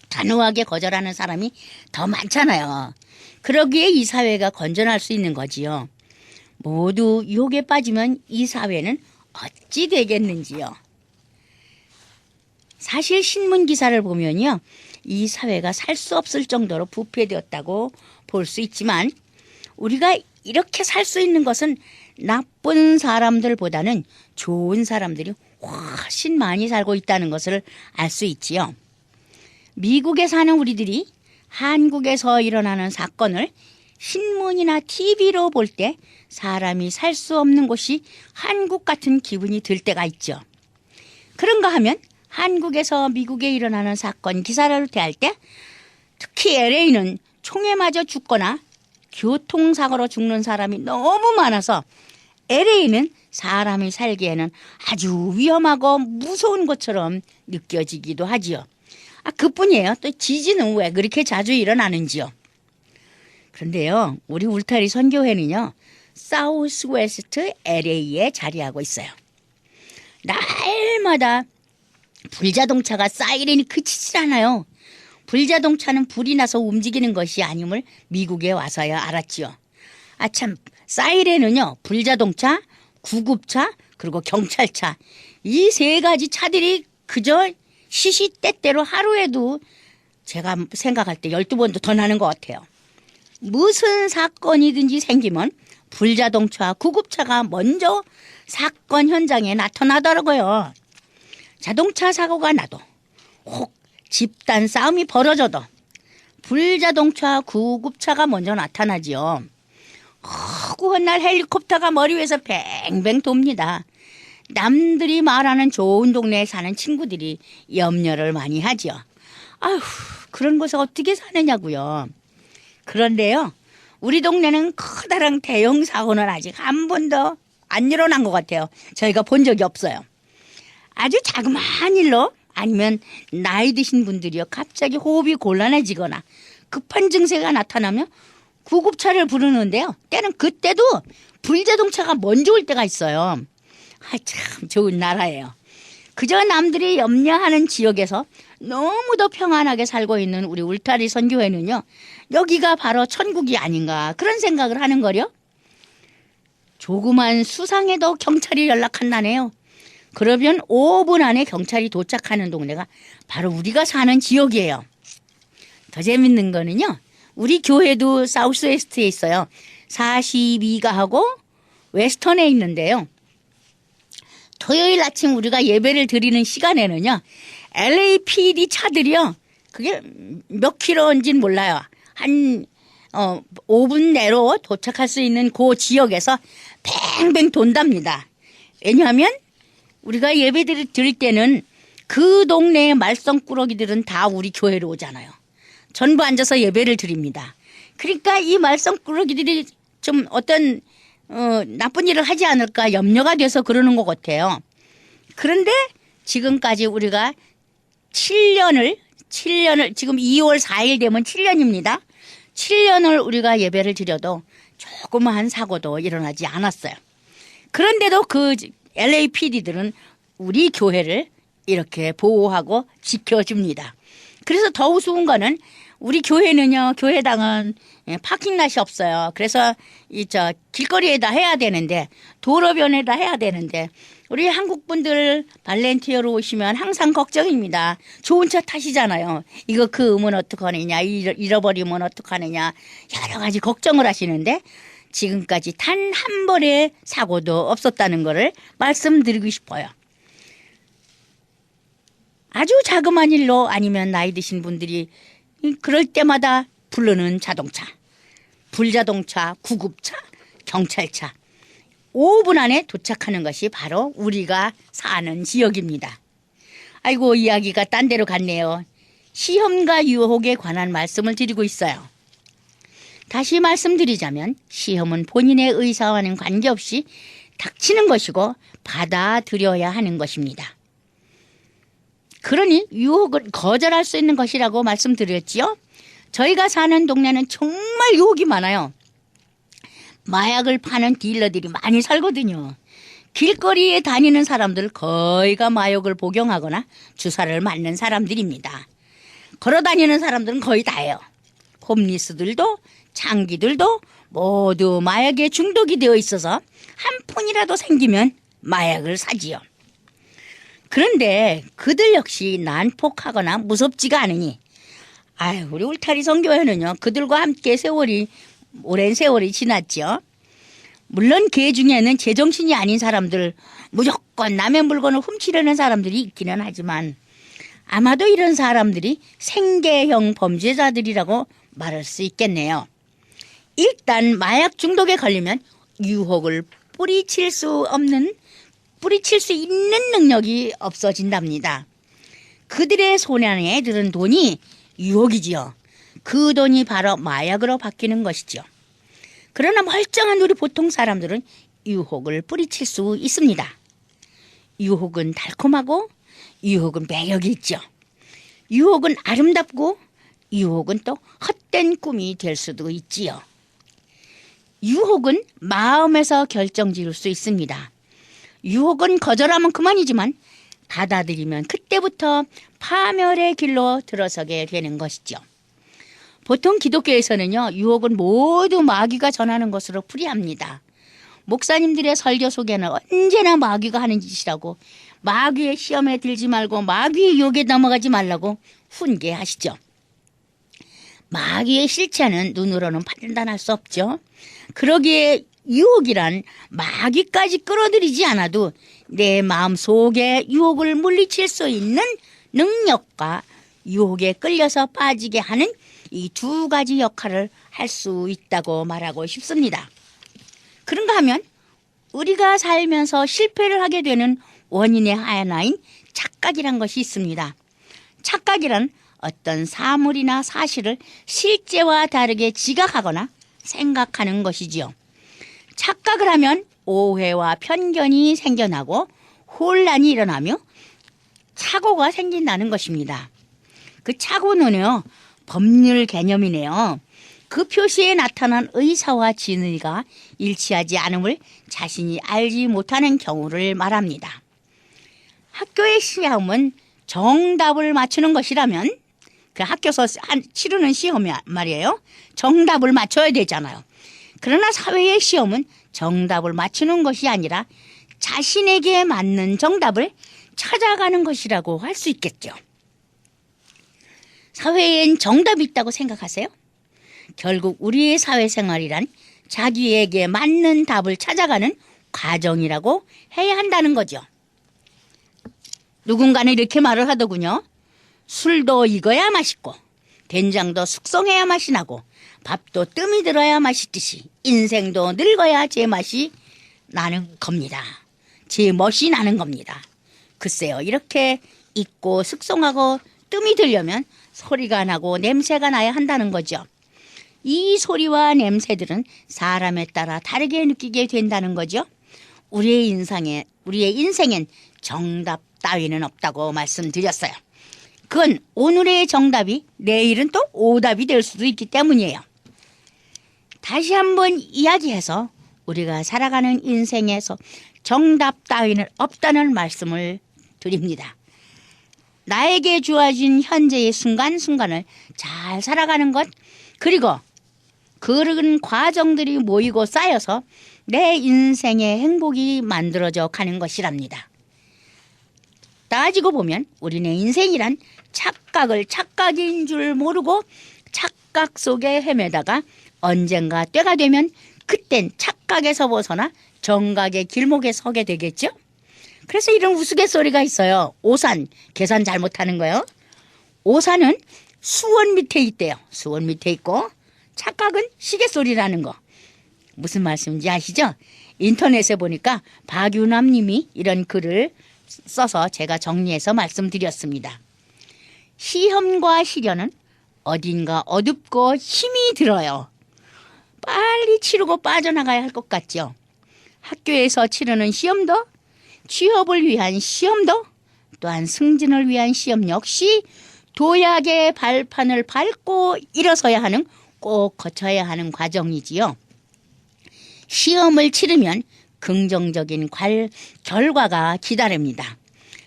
단호하게 거절하는 사람이 더 많잖아요. 그러기에 이 사회가 건전할 수 있는 거지요. 모두 유혹에 빠지면 이 사회는 어찌 되겠는지요. 사실 신문 기사를 보면요, 이 사회가 살 수 없을 정도로 부패되었다고 볼 수 있지만 우리가 이렇게 살 수 있는 것은 나쁜 사람들보다는 좋은 사람들이 훨씬 많이 살고 있다는 것을 알 수 있지요. 미국에 사는 우리들이 한국에서 일어나는 사건을 신문이나 TV로 볼 때 사람이 살 수 없는 곳이 한국 같은 기분이 들 때가 있죠. 그런가 하면 한국에서 미국에 일어나는 사건 기사를 대할 때 특히 LA는 총에 맞아 죽거나 교통사고로 죽는 사람이 너무 많아서 LA는 사람이 살기에는 아주 위험하고 무서운 것처럼 느껴지기도 하지요. 그뿐이에요. 또 지진은 왜 그렇게 자주 일어나는지요. 그런데요, 우리 울타리 선교회는요, 사우스 웨스트 LA에 자리하고 있어요. 날마다 불자동차가 사이렌이 그치질 않아요. 불자동차는 불이 나서 움직이는 것이 아님을 미국에 와서야 알았지요. 참, 사이렌은요, 불자동차, 구급차, 그리고 경찰차, 이 세 가지 차들이 그저 시시때때로 하루에도 제가 생각할 때 12번도 더 나는 것 같아요. 무슨 사건이든지 생기면 불자동차, 구급차가 먼저 사건 현장에 나타나더라고요. 자동차 사고가 나도, 혹 집단 싸움이 벌어져도 불자동차, 구급차가 먼저 나타나지요. 허구한 날 헬리콥터가 머리 위에서 뱅뱅 돕니다. 남들이 말하는 좋은 동네에 사는 친구들이 염려를 많이 하죠. 아휴, 그런 곳에 어떻게 사느냐고요. 그런데요, 우리 동네는 커다란 대형 사고는 아직 한 번도 안 일어난 것 같아요. 저희가 본 적이 없어요. 아주 자그마한 일로 아니면 나이 드신 분들이요, 갑자기 호흡이 곤란해지거나 급한 증세가 나타나면 구급차를 부르는데요. 그때도 불자동차가 먼저 올 때가 있어요. 참 좋은 나라예요. 그저 남들이 염려하는 지역에서 너무도 평안하게 살고 있는 우리 울타리 선교회는요, 여기가 바로 천국이 아닌가 그런 생각을 하는 거요. 조그만 수상에도 경찰이 연락한다네요. 그러면 5분 안에 경찰이 도착하는 동네가 바로 우리가 사는 지역이에요. 더 재밌는 거는요, 우리 교회도 사우스웨스트에 있어요. 42가하고 웨스턴에 있는데요. 토요일 아침 우리가 예배를 드리는 시간에는요, LAPD 차들이요, 그게 몇 킬로인지는 몰라요. 한 5분 내로 도착할 수 있는 그 지역에서 뱅뱅 돈답니다. 왜냐하면 우리가 예배를 드릴 때는 그 동네의 말썽꾸러기들은 다 우리 교회로 오잖아요. 전부 앉아서 예배를 드립니다. 그러니까 이 말썽꾸러기들이 좀 어떤 나쁜 일을 하지 않을까 염려가 돼서 그러는 것 같아요. 그런데 지금까지 우리가 7년을 지금 2월 4일 되면 7년입니다. 7년을 우리가 예배를 드려도 조그마한 사고도 일어나지 않았어요. 그런데도 그 LAPD들은 우리 교회를 이렇게 보호하고 지켜줍니다. 그래서 더 우스운 거는 우리 교회는요, 교회당은 파킹랏이 없어요. 그래서 길거리에다 해야 되는데, 도로변에다 해야 되는데, 우리 한국 분들 발렌티어로 오시면 항상 걱정입니다. 좋은 차 타시잖아요. 이거 그 음은 어떡하느냐, 잃어버리면 어떡하느냐, 여러 가지 걱정을 하시는데 지금까지 단 한 번의 사고도 없었다는 거를 말씀드리고 싶어요. 아주 자그마한 일로 아니면 나이 드신 분들이 그럴 때마다 부르는 자동차, 불자동차, 구급차, 경찰차 5분 안에 도착하는 것이 바로 우리가 사는 지역입니다. 아이고 이야기가 딴 데로 갔네요. 시험과 유혹에 관한 말씀을 드리고 있어요. 다시 말씀드리자면 시험은 본인의 의사와는 관계없이 닥치는 것이고 받아들여야 하는 것입니다. 그러니 유혹을 거절할 수 있는 것이라고 말씀드렸지요. 저희가 사는 동네는 정말 유혹이 많아요. 마약을 파는 딜러들이 많이 살거든요. 길거리에 다니는 사람들 거의가 마약을 복용하거나 주사를 맞는 사람들입니다. 걸어다니는 사람들은 거의 다예요. 홈리스들도 장기들도 모두 마약에 중독이 되어 있어서 한 푼이라도 생기면 마약을 사지요. 그런데 그들 역시 난폭하거나 무섭지가 않으니 우리 울타리 선교회는요 그들과 함께 오랜 세월이 지났죠. 물론 그 중에는 제정신이 아닌 사람들, 무조건 남의 물건을 훔치려는 사람들이 있기는 하지만 아마도 이런 사람들이 생계형 범죄자들이라고 말할 수 있겠네요. 일단 마약 중독에 걸리면 유혹을 뿌리칠 수 있는 능력이 없어진답니다. 그들의 손 안에 들은 돈이 유혹이지요. 그 돈이 바로 마약으로 바뀌는 것이죠. 그러나 멀쩡한 우리 보통 사람들은 유혹을 뿌리칠 수 있습니다. 유혹은 달콤하고 유혹은 매력이 있죠. 유혹은 아름답고 유혹은 또 헛된 꿈이 될 수도 있지요. 유혹은 마음에서 결정지을 수 있습니다. 유혹은 거절하면 그만이지만 받아들이면 그때부터 파멸의 길로 들어서게 되는 것이죠. 보통 기독교에서는요, 유혹은 모두 마귀가 전하는 것으로 풀이합니다. 목사님들의 설교 속에는 언제나 마귀가 하는 짓이라고, 마귀의 시험에 들지 말고 마귀의 유혹에 넘어가지 말라고 훈계하시죠. 마귀의 실체는 눈으로는 판단할 수 없죠. 그러기에 유혹이란 마귀까지 끌어들이지 않아도 내 마음 속에 유혹을 물리칠 수 있는 능력과 유혹에 끌려서 빠지게 하는 이 두 가지 역할을 할 수 있다고 말하고 싶습니다. 그런가 하면 우리가 살면서 실패를 하게 되는 원인의 하나인 착각이란 것이 있습니다. 착각이란 어떤 사물이나 사실을 실제와 다르게 지각하거나 생각하는 것이지요. 착각을 하면 오해와 편견이 생겨나고 혼란이 일어나며 착오가 생긴다는 것입니다. 그 착오는요, 법률 개념이네요. 그 표시에 나타난 의사와 진의가 일치하지 않음을 자신이 알지 못하는 경우를 말합니다. 학교의 시험은 정답을 맞추는 것이라면 그 학교에서 치르는 시험이 말이에요. 정답을 맞춰야 되잖아요. 그러나 사회의 시험은 정답을 맞추는 것이 아니라 자신에게 맞는 정답을 찾아가는 것이라고 할 수 있겠죠. 사회엔 정답이 있다고 생각하세요? 결국 우리의 사회생활이란 자기에게 맞는 답을 찾아가는 과정이라고 해야 한다는 거죠. 누군가는 이렇게 말을 하더군요. 술도 익어야 맛있고 된장도 숙성해야 맛이 나고 밥도 뜸이 들어야 맛있듯이 인생도 늙어야 제맛이 나는 겁니다. 제멋이 나는 겁니다. 글쎄요, 이렇게 익고 숙성하고 뜸이 들려면 소리가 나고 냄새가 나야 한다는 거죠. 이 소리와 냄새들은 사람에 따라 다르게 느끼게 된다는 거죠. 우리의 인생엔 정답 따위는 없다고 말씀드렸어요. 그건 오늘의 정답이 내일은 또 오답이 될 수도 있기 때문이에요. 다시 한번 이야기해서 우리가 살아가는 인생에서 정답 따위는 없다는 말씀을 드립니다. 나에게 주어진 현재의 순간순간을 잘 살아가는 것, 그리고 그런 과정들이 모이고 쌓여서 내 인생의 행복이 만들어져 가는 것이랍니다. 따지고 보면 우리네 인생이란 착각인 줄 모르고 착각 속에 헤매다가 언젠가 때가 되면 그땐 착각에서 벗어나 정각의 길목에 서게 되겠죠. 그래서 이런 우스갯소리가 있어요. 오산, 계산 잘못하는 거요. 오산은 수원 밑에 있대요. 수원 밑에 있고 착각은 시계소리라는 거. 무슨 말씀인지 아시죠? 인터넷에 보니까 박유남 님이 이런 글을 써서 제가 정리해서 말씀드렸습니다. 시험과 시련은 어딘가 어둡고 힘이 들어요. 빨리 치르고 빠져나가야 할 것 같죠. 학교에서 치르는 시험도, 취업을 위한 시험도, 또한 승진을 위한 시험 역시 도약의 발판을 밟고 일어서야 하는, 꼭 거쳐야 하는 과정이지요. 시험을 치르면 긍정적인 결과가 기다립니다.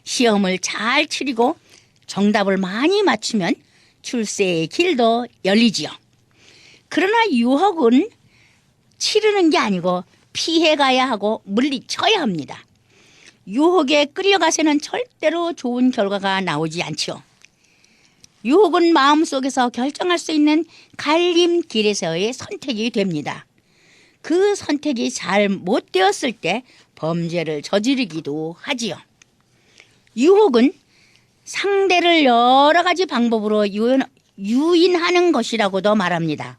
시험을 잘 치르고 정답을 많이 맞추면 출세의 길도 열리지요. 그러나 유혹은 치르는 게 아니고 피해가야 하고 물리쳐야 합니다. 유혹에 끌려가서는 절대로 좋은 결과가 나오지 않죠. 유혹은 마음속에서 결정할 수 있는 갈림길에서의 선택이 됩니다. 그 선택이 잘 못 되었을 때 범죄를 저지르기도 하지요. 유혹은 상대를 여러 가지 방법으로 유인하는 것이라고도 말합니다.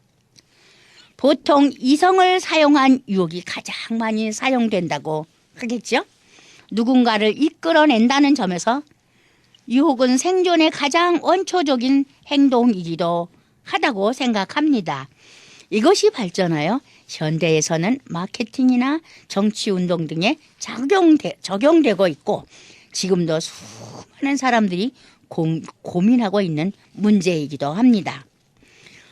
보통 이성을 사용한 유혹이 가장 많이 사용된다고 하겠죠. 누군가를 이끌어낸다는 점에서 유혹은 생존의 가장 원초적인 행동이기도 하다고 생각합니다. 이것이 발전하여 현대에서는 마케팅이나 정치운동 등에 적용되고 있고 지금도 수많은 사람들이 고민하고 있는 문제이기도 합니다.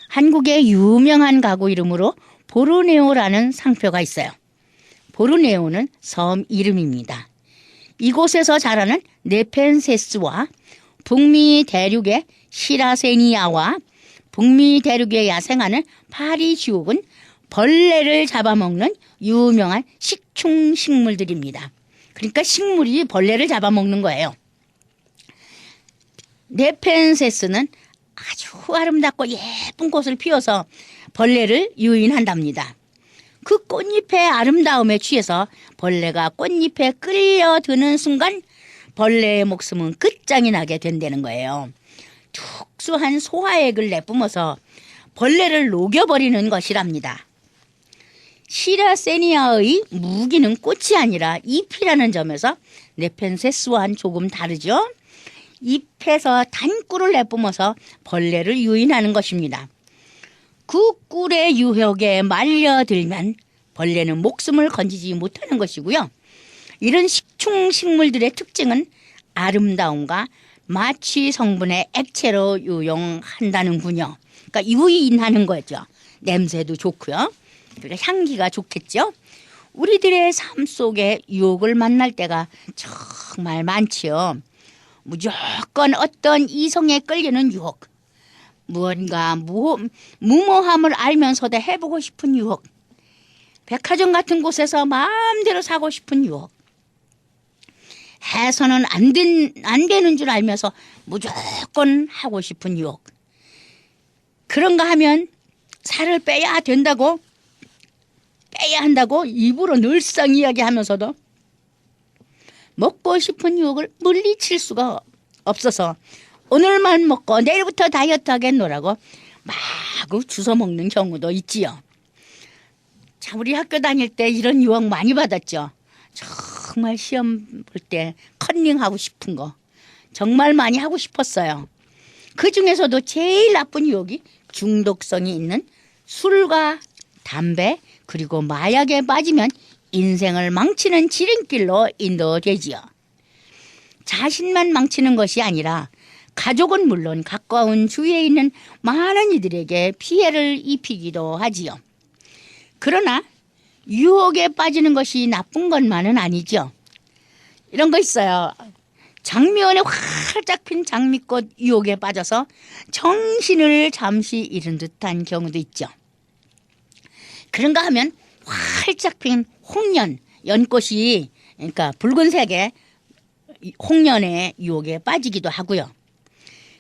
한국의 유명한 가구 이름으로 보르네오라는 상표가 있어요. 보르네오는 섬 이름입니다. 이곳에서 자라는 네펜세스와 북미 대륙의 시라세니아와 북미 대륙에 야생하는 파리지옥은 벌레를 잡아먹는 유명한 식충식물들입니다. 그러니까 식물이 벌레를 잡아먹는 거예요. 네펜세스는 아주 아름답고 예쁜 꽃을 피워서 벌레를 유인한답니다. 그 꽃잎의 아름다움에 취해서 벌레가 꽃잎에 끌려드는 순간 벌레의 목숨은 끝장이 나게 된다는 거예요. 특수한 소화액을 내뿜어서 벌레를 녹여버리는 것이랍니다. 시라세니아의 무기는 꽃이 아니라 잎이라는 점에서 네펜세스와는 조금 다르죠. 잎에서 단꿀을 내뿜어서 벌레를 유인하는 것입니다. 그 꿀의 유혹에 말려들면 벌레는 목숨을 건지지 못하는 것이고요. 이런 식충식물들의 특징은 아름다움과 마취 성분의 액체로 유용한다는군요. 그러니까 유인하는 거죠. 냄새도 좋고요. 그러니까 향기가 좋겠죠. 우리들의 삶 속에 유혹을 만날 때가 정말 많지요. 무조건 어떤 이성에 끌리는 유혹, 무언가 무모함을 알면서도 해보고 싶은 유혹, 백화점 같은 곳에서 마음대로 사고 싶은 유혹, 해서는 안 되는 줄 알면서 무조건 하고 싶은 유혹. 그런가 하면 살을 빼야 한다고 입으로 늘상 이야기하면서도 먹고 싶은 유혹을 물리칠 수가 없어서 오늘만 먹고 내일부터 다이어트 하겠노라고 마구 주워 먹는 경우도 있지요. 자, 우리 학교 다닐 때 이런 유혹 많이 받았죠. 정말 시험 볼 때 컨닝하고 싶은 거 정말 많이 하고 싶었어요. 그 중에서도 제일 나쁜 유혹이 중독성이 있는 술과 담배 그리고 마약에 빠지면 인생을 망치는 지름길로 인도되지요. 자신만 망치는 것이 아니라 가족은 물론 가까운 주위에 있는 많은 이들에게 피해를 입히기도 하지요. 그러나 유혹에 빠지는 것이 나쁜 것만은 아니죠. 이런 거 있어요. 장미원에 활짝 핀 장미꽃 유혹에 빠져서 정신을 잠시 잃은 듯한 경우도 있죠. 그런가 하면 활짝 핀 홍련, 연꽃이 그러니까 붉은색의 홍련의 유혹에 빠지기도 하고요.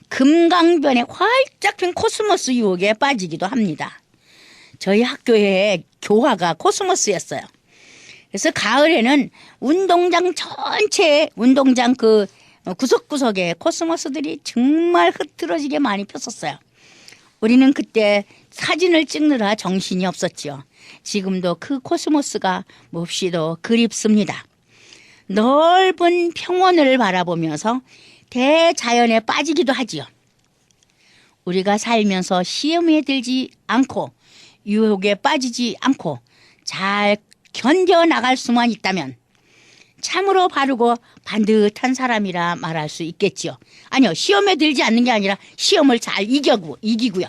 금강변에 활짝 핀 코스모스 유혹에 빠지기도 합니다. 저희 학교의 교화가 코스모스였어요. 그래서 가을에는 운동장 전체에 운동장 그 구석구석에 코스모스들이 정말 흐트러지게 많이 폈었어요. 우리는 그때 사진을 찍느라 정신이 없었지요. 지금도 그 코스모스가 몹시도 그립습니다. 넓은 평원을 바라보면서 대자연에 빠지기도 하지요. 우리가 살면서 시험에 들지 않고 유혹에 빠지지 않고 잘 견뎌나갈 수만 있다면 참으로 바르고 반듯한 사람이라 말할 수 있겠지요. 아니요, 시험에 들지 않는 게 아니라 시험을 잘 이기고요.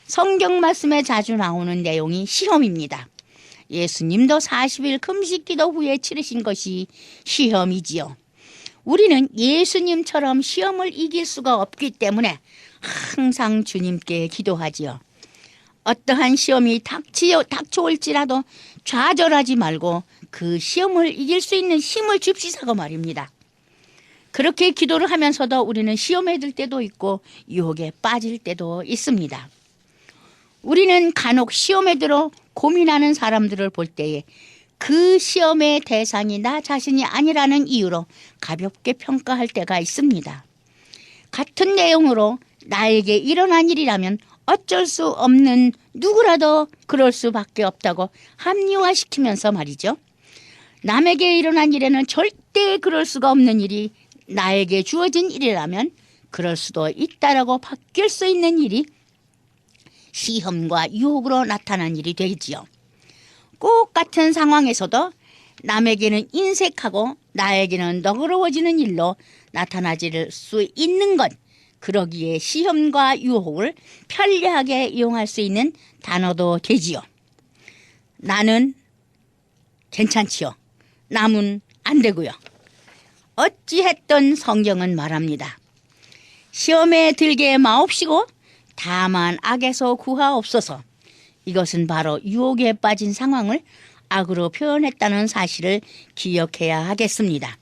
성경 말씀에 자주 나오는 내용이 시험입니다. 예수님도 40일 금식 기도 후에 치르신 것이 시험이지요. 우리는 예수님처럼 시험을 이길 수가 없기 때문에 항상 주님께 기도하지요. 어떠한 시험이 닥쳐올지라도 좌절하지 말고 그 시험을 이길 수 있는 힘을 줍시사고 말입니다. 그렇게 기도를 하면서도 우리는 시험에 들 때도 있고 유혹에 빠질 때도 있습니다. 우리는 간혹 시험에 들어 고민하는 사람들을 볼 때에 그 시험의 대상이 나 자신이 아니라는 이유로 가볍게 평가할 때가 있습니다. 같은 내용으로 나에게 일어난 일이라면 어쩔 수 없는 누구라도 그럴 수밖에 없다고 합리화시키면서 말이죠. 남에게 일어난 일에는 절대 그럴 수가 없는 일이 나에게 주어진 일이라면 그럴 수도 있다라고 바뀔 수 있는 일이 시험과 유혹으로 나타난 일이 되지요. 꼭 같은 상황에서도 남에게는 인색하고 나에게는 너그러워지는 일로 나타나질 수 있는 것, 그러기에 시험과 유혹을 편리하게 이용할 수 있는 단어도 되지요. 나는 괜찮지요. 남은 안 되고요. 어찌했던 성경은 말합니다. 시험에 들게 마옵시고 다만 악에서 구하옵소서. 이것은 바로 유혹에 빠진 상황을 악으로 표현했다는 사실을 기억해야 하겠습니다.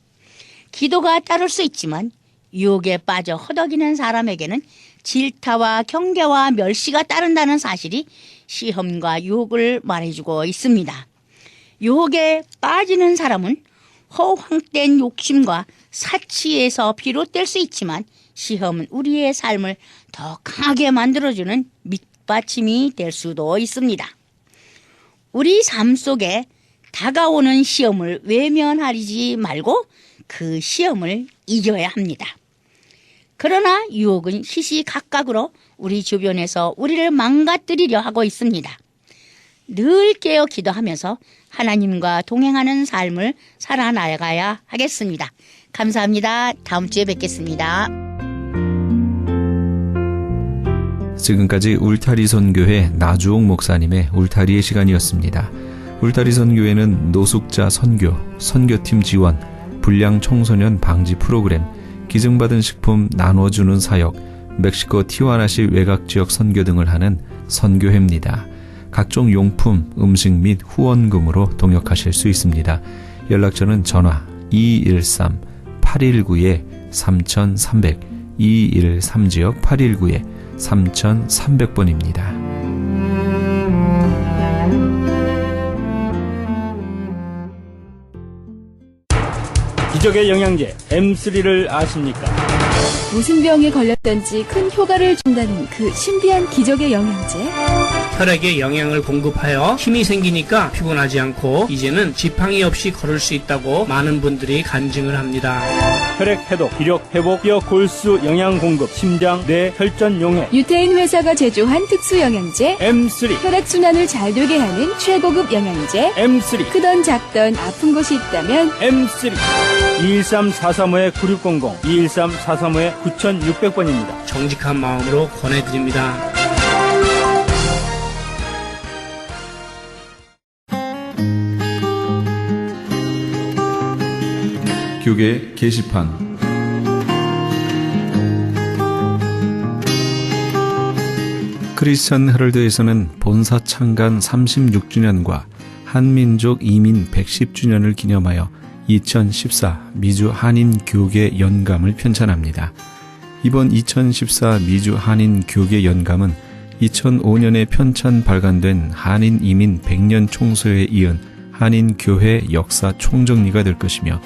기도가 따를 수 있지만 유혹에 빠져 허덕이는 사람에게는 질타와 경계와 멸시가 따른다는 사실이 시험과 유혹을 말해주고 있습니다. 유혹에 빠지는 사람은 허황된 욕심과 사치에서 비롯될 수 있지만 시험은 우리의 삶을 더 강하게 만들어주는 밑받침이 될 수도 있습니다. 우리 삶 속에 다가오는 시험을 외면하지 말고 그 시험을 이겨야 합니다. 그러나 유혹은 시시각각으로 우리 주변에서 우리를 망가뜨리려 하고 있습니다. 늘 깨어 기도하면서 하나님과 동행하는 삶을 살아나가야 하겠습니다. 감사합니다. 다음 주에 뵙겠습니다. 지금까지 울타리 선교회 나주옥 목사님의 울타리의 시간이었습니다. 울타리 선교회는 노숙자 선교, 선교팀 지원, 불량 청소년 방지 프로그램, 기증받은 식품 나눠주는 사역, 멕시코 티와나시 외곽지역 선교 등을 하는 선교회입니다. 각종 용품, 음식 및 후원금으로 동역하실 수 있습니다. 연락처는 전화 213-819-3300, 213지역 819-3300번입니다. 기적의 영양제 M3를 아십니까? 무슨 병에 걸렸던지 큰 효과를 준다는 그 신비한 기적의 영양제. 혈액에 영양을 공급하여 힘이 생기니까 피곤하지 않고 이제는 지팡이 없이 걸을 수 있다고 많은 분들이 간증을 합니다. 혈액 해독, 기력 회복, 뼈 골수 영양 공급, 심장, 뇌, 혈전 용해. 유태인 회사가 제조한 특수 영양제. M3. 혈액순환을 잘 되게 하는 최고급 영양제. M3. 크던 작던 아픈 곳이 있다면 M3. 213-435-9600, 213-435-9600번입니다. 정직한 마음으로 권해드립니다. 교계 게시판. 크리스천 헤럴드에서는 본사 창간 36주년과 한민족 이민 110주년을 기념하여 2014 미주 한인 교계 연감을 편찬합니다. 이번 2014 미주 한인 교계 연감은 2005년에 편찬 발간된 한인 이민 100년 총서에 이은 한인교회 역사 총정리가 될 것이며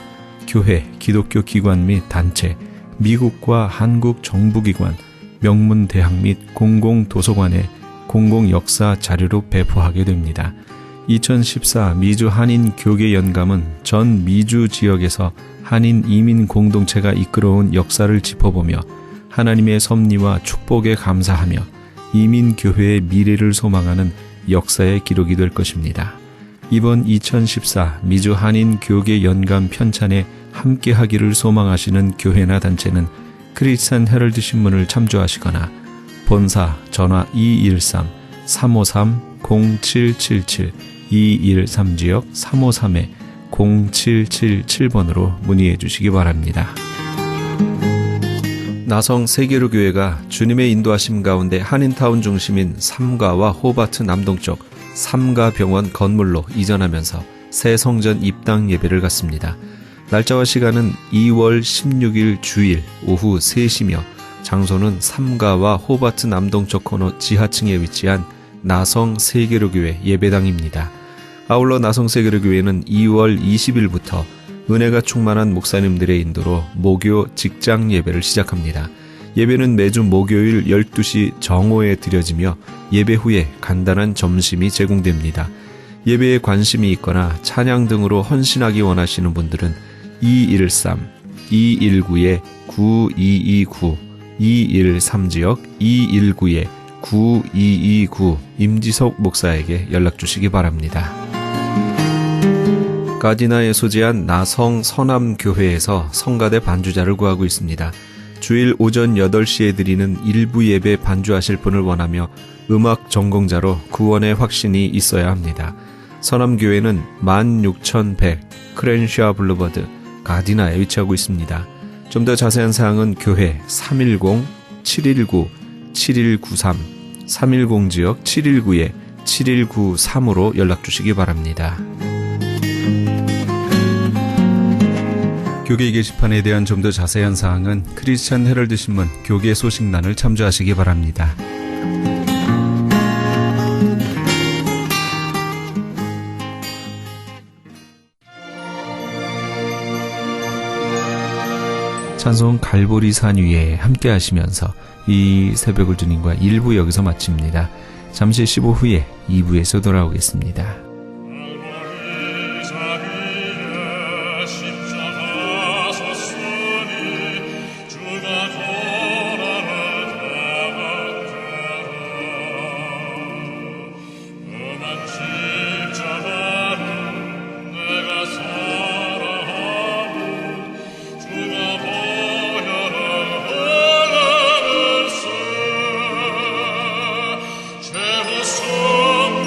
교회, 기독교 기관 및 단체, 미국과 한국 정부기관, 명문대학 및 공공도서관에 공공역사 자료로 배포하게 됩니다. 2014 미주 한인교계연감은 전 미주 지역에서 한인 이민 공동체가 이끌어온 역사를 짚어보며 하나님의 섭리와 축복에 감사하며 이민교회의 미래를 소망하는 역사의 기록이 될 것입니다. 이번 2014 미주 한인교계연감 편찬에 함께하기를 소망하시는 교회나 단체는 크리스찬 헤럴드 신문을 참조하시거나 본사 전화 213-353-0777 213지역 353-0777번으로 문의해 주시기 바랍니다. 나성 세계로 교회가 주님의 인도하심 가운데 한인타운 중심인 삼가와 호바트 남동쪽 삼가병원 건물로 이전하면서 새 성전 입당 예배를 갖습니다. 날짜와 시간은 2월 16일 주일 오후 3시며 장소는 삼가와 호바트 남동쪽 코너 지하층에 위치한 나성 세계로교회 예배당입니다. 아울러 나성 세계로교회는 2월 20일부터 은혜가 충만한 목사님들의 인도로 목요 직장 예배를 시작합니다. 예배는 매주 목요일 12시 정오에 드려지며 예배 후에 간단한 점심이 제공됩니다. 예배에 관심이 있거나 찬양 등으로 헌신하기 원하시는 분들은 213-219-9229 213지역 219-9229 임지석 목사에게 연락 주시기 바랍니다. 가디나에 소재한 나성 서남교회에서 성가대 반주자를 구하고 있습니다. 주일 오전 8시에 드리는 일부 예배 반주하실 분을 원하며 음악 전공자로 구원의 확신이 있어야 합니다. 서남교회는 16100 크렌샤 블루버드 가디나에 위치하고 있습니다. 좀 더 자세한 사항은 교회 310-719-7193 310지역 719-7193으로 연락 주시기 바랍니다. 교계 게시판에 대한 좀 더 자세한 사항은 크리스찬 헤럴드 신문 교계 소식란을 참조하시기 바랍니다. 찬송 갈보리산 위에 함께 하시면서 이 새벽을 주님과 1부 여기서 마칩니다. 잠시 15 후에 2부에서 돌아오겠습니다. Son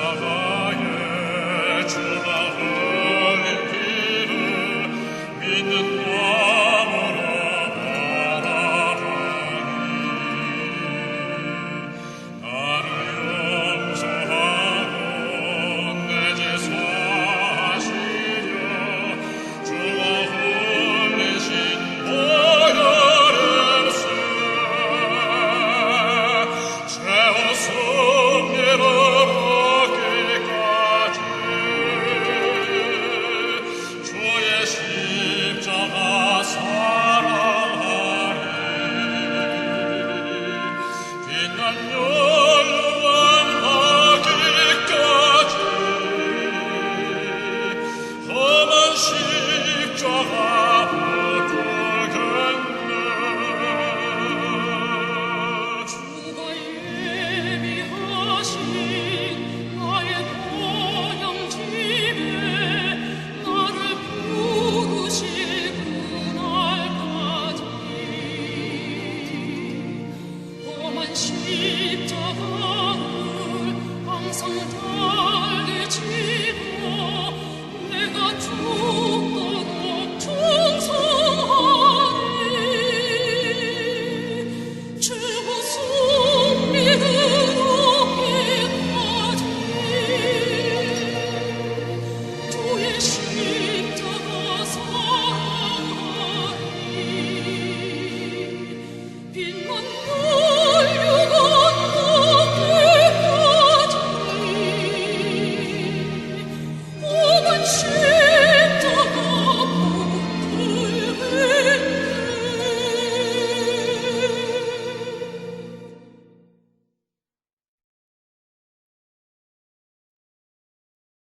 십자가에 주가 흘린 피를 믿는 마음으로 바라보니 나를 용서하고 내 죄 사시려 주가 흘리신 보혈을 채워서 내려오기까지 주의 십자가 사랑하리 빛난 열반하기까지 험한 십자가 붙들겠네 주가 예비하신 나의 번영집에 나를 부르실 그날까지 험한 십자가를 항상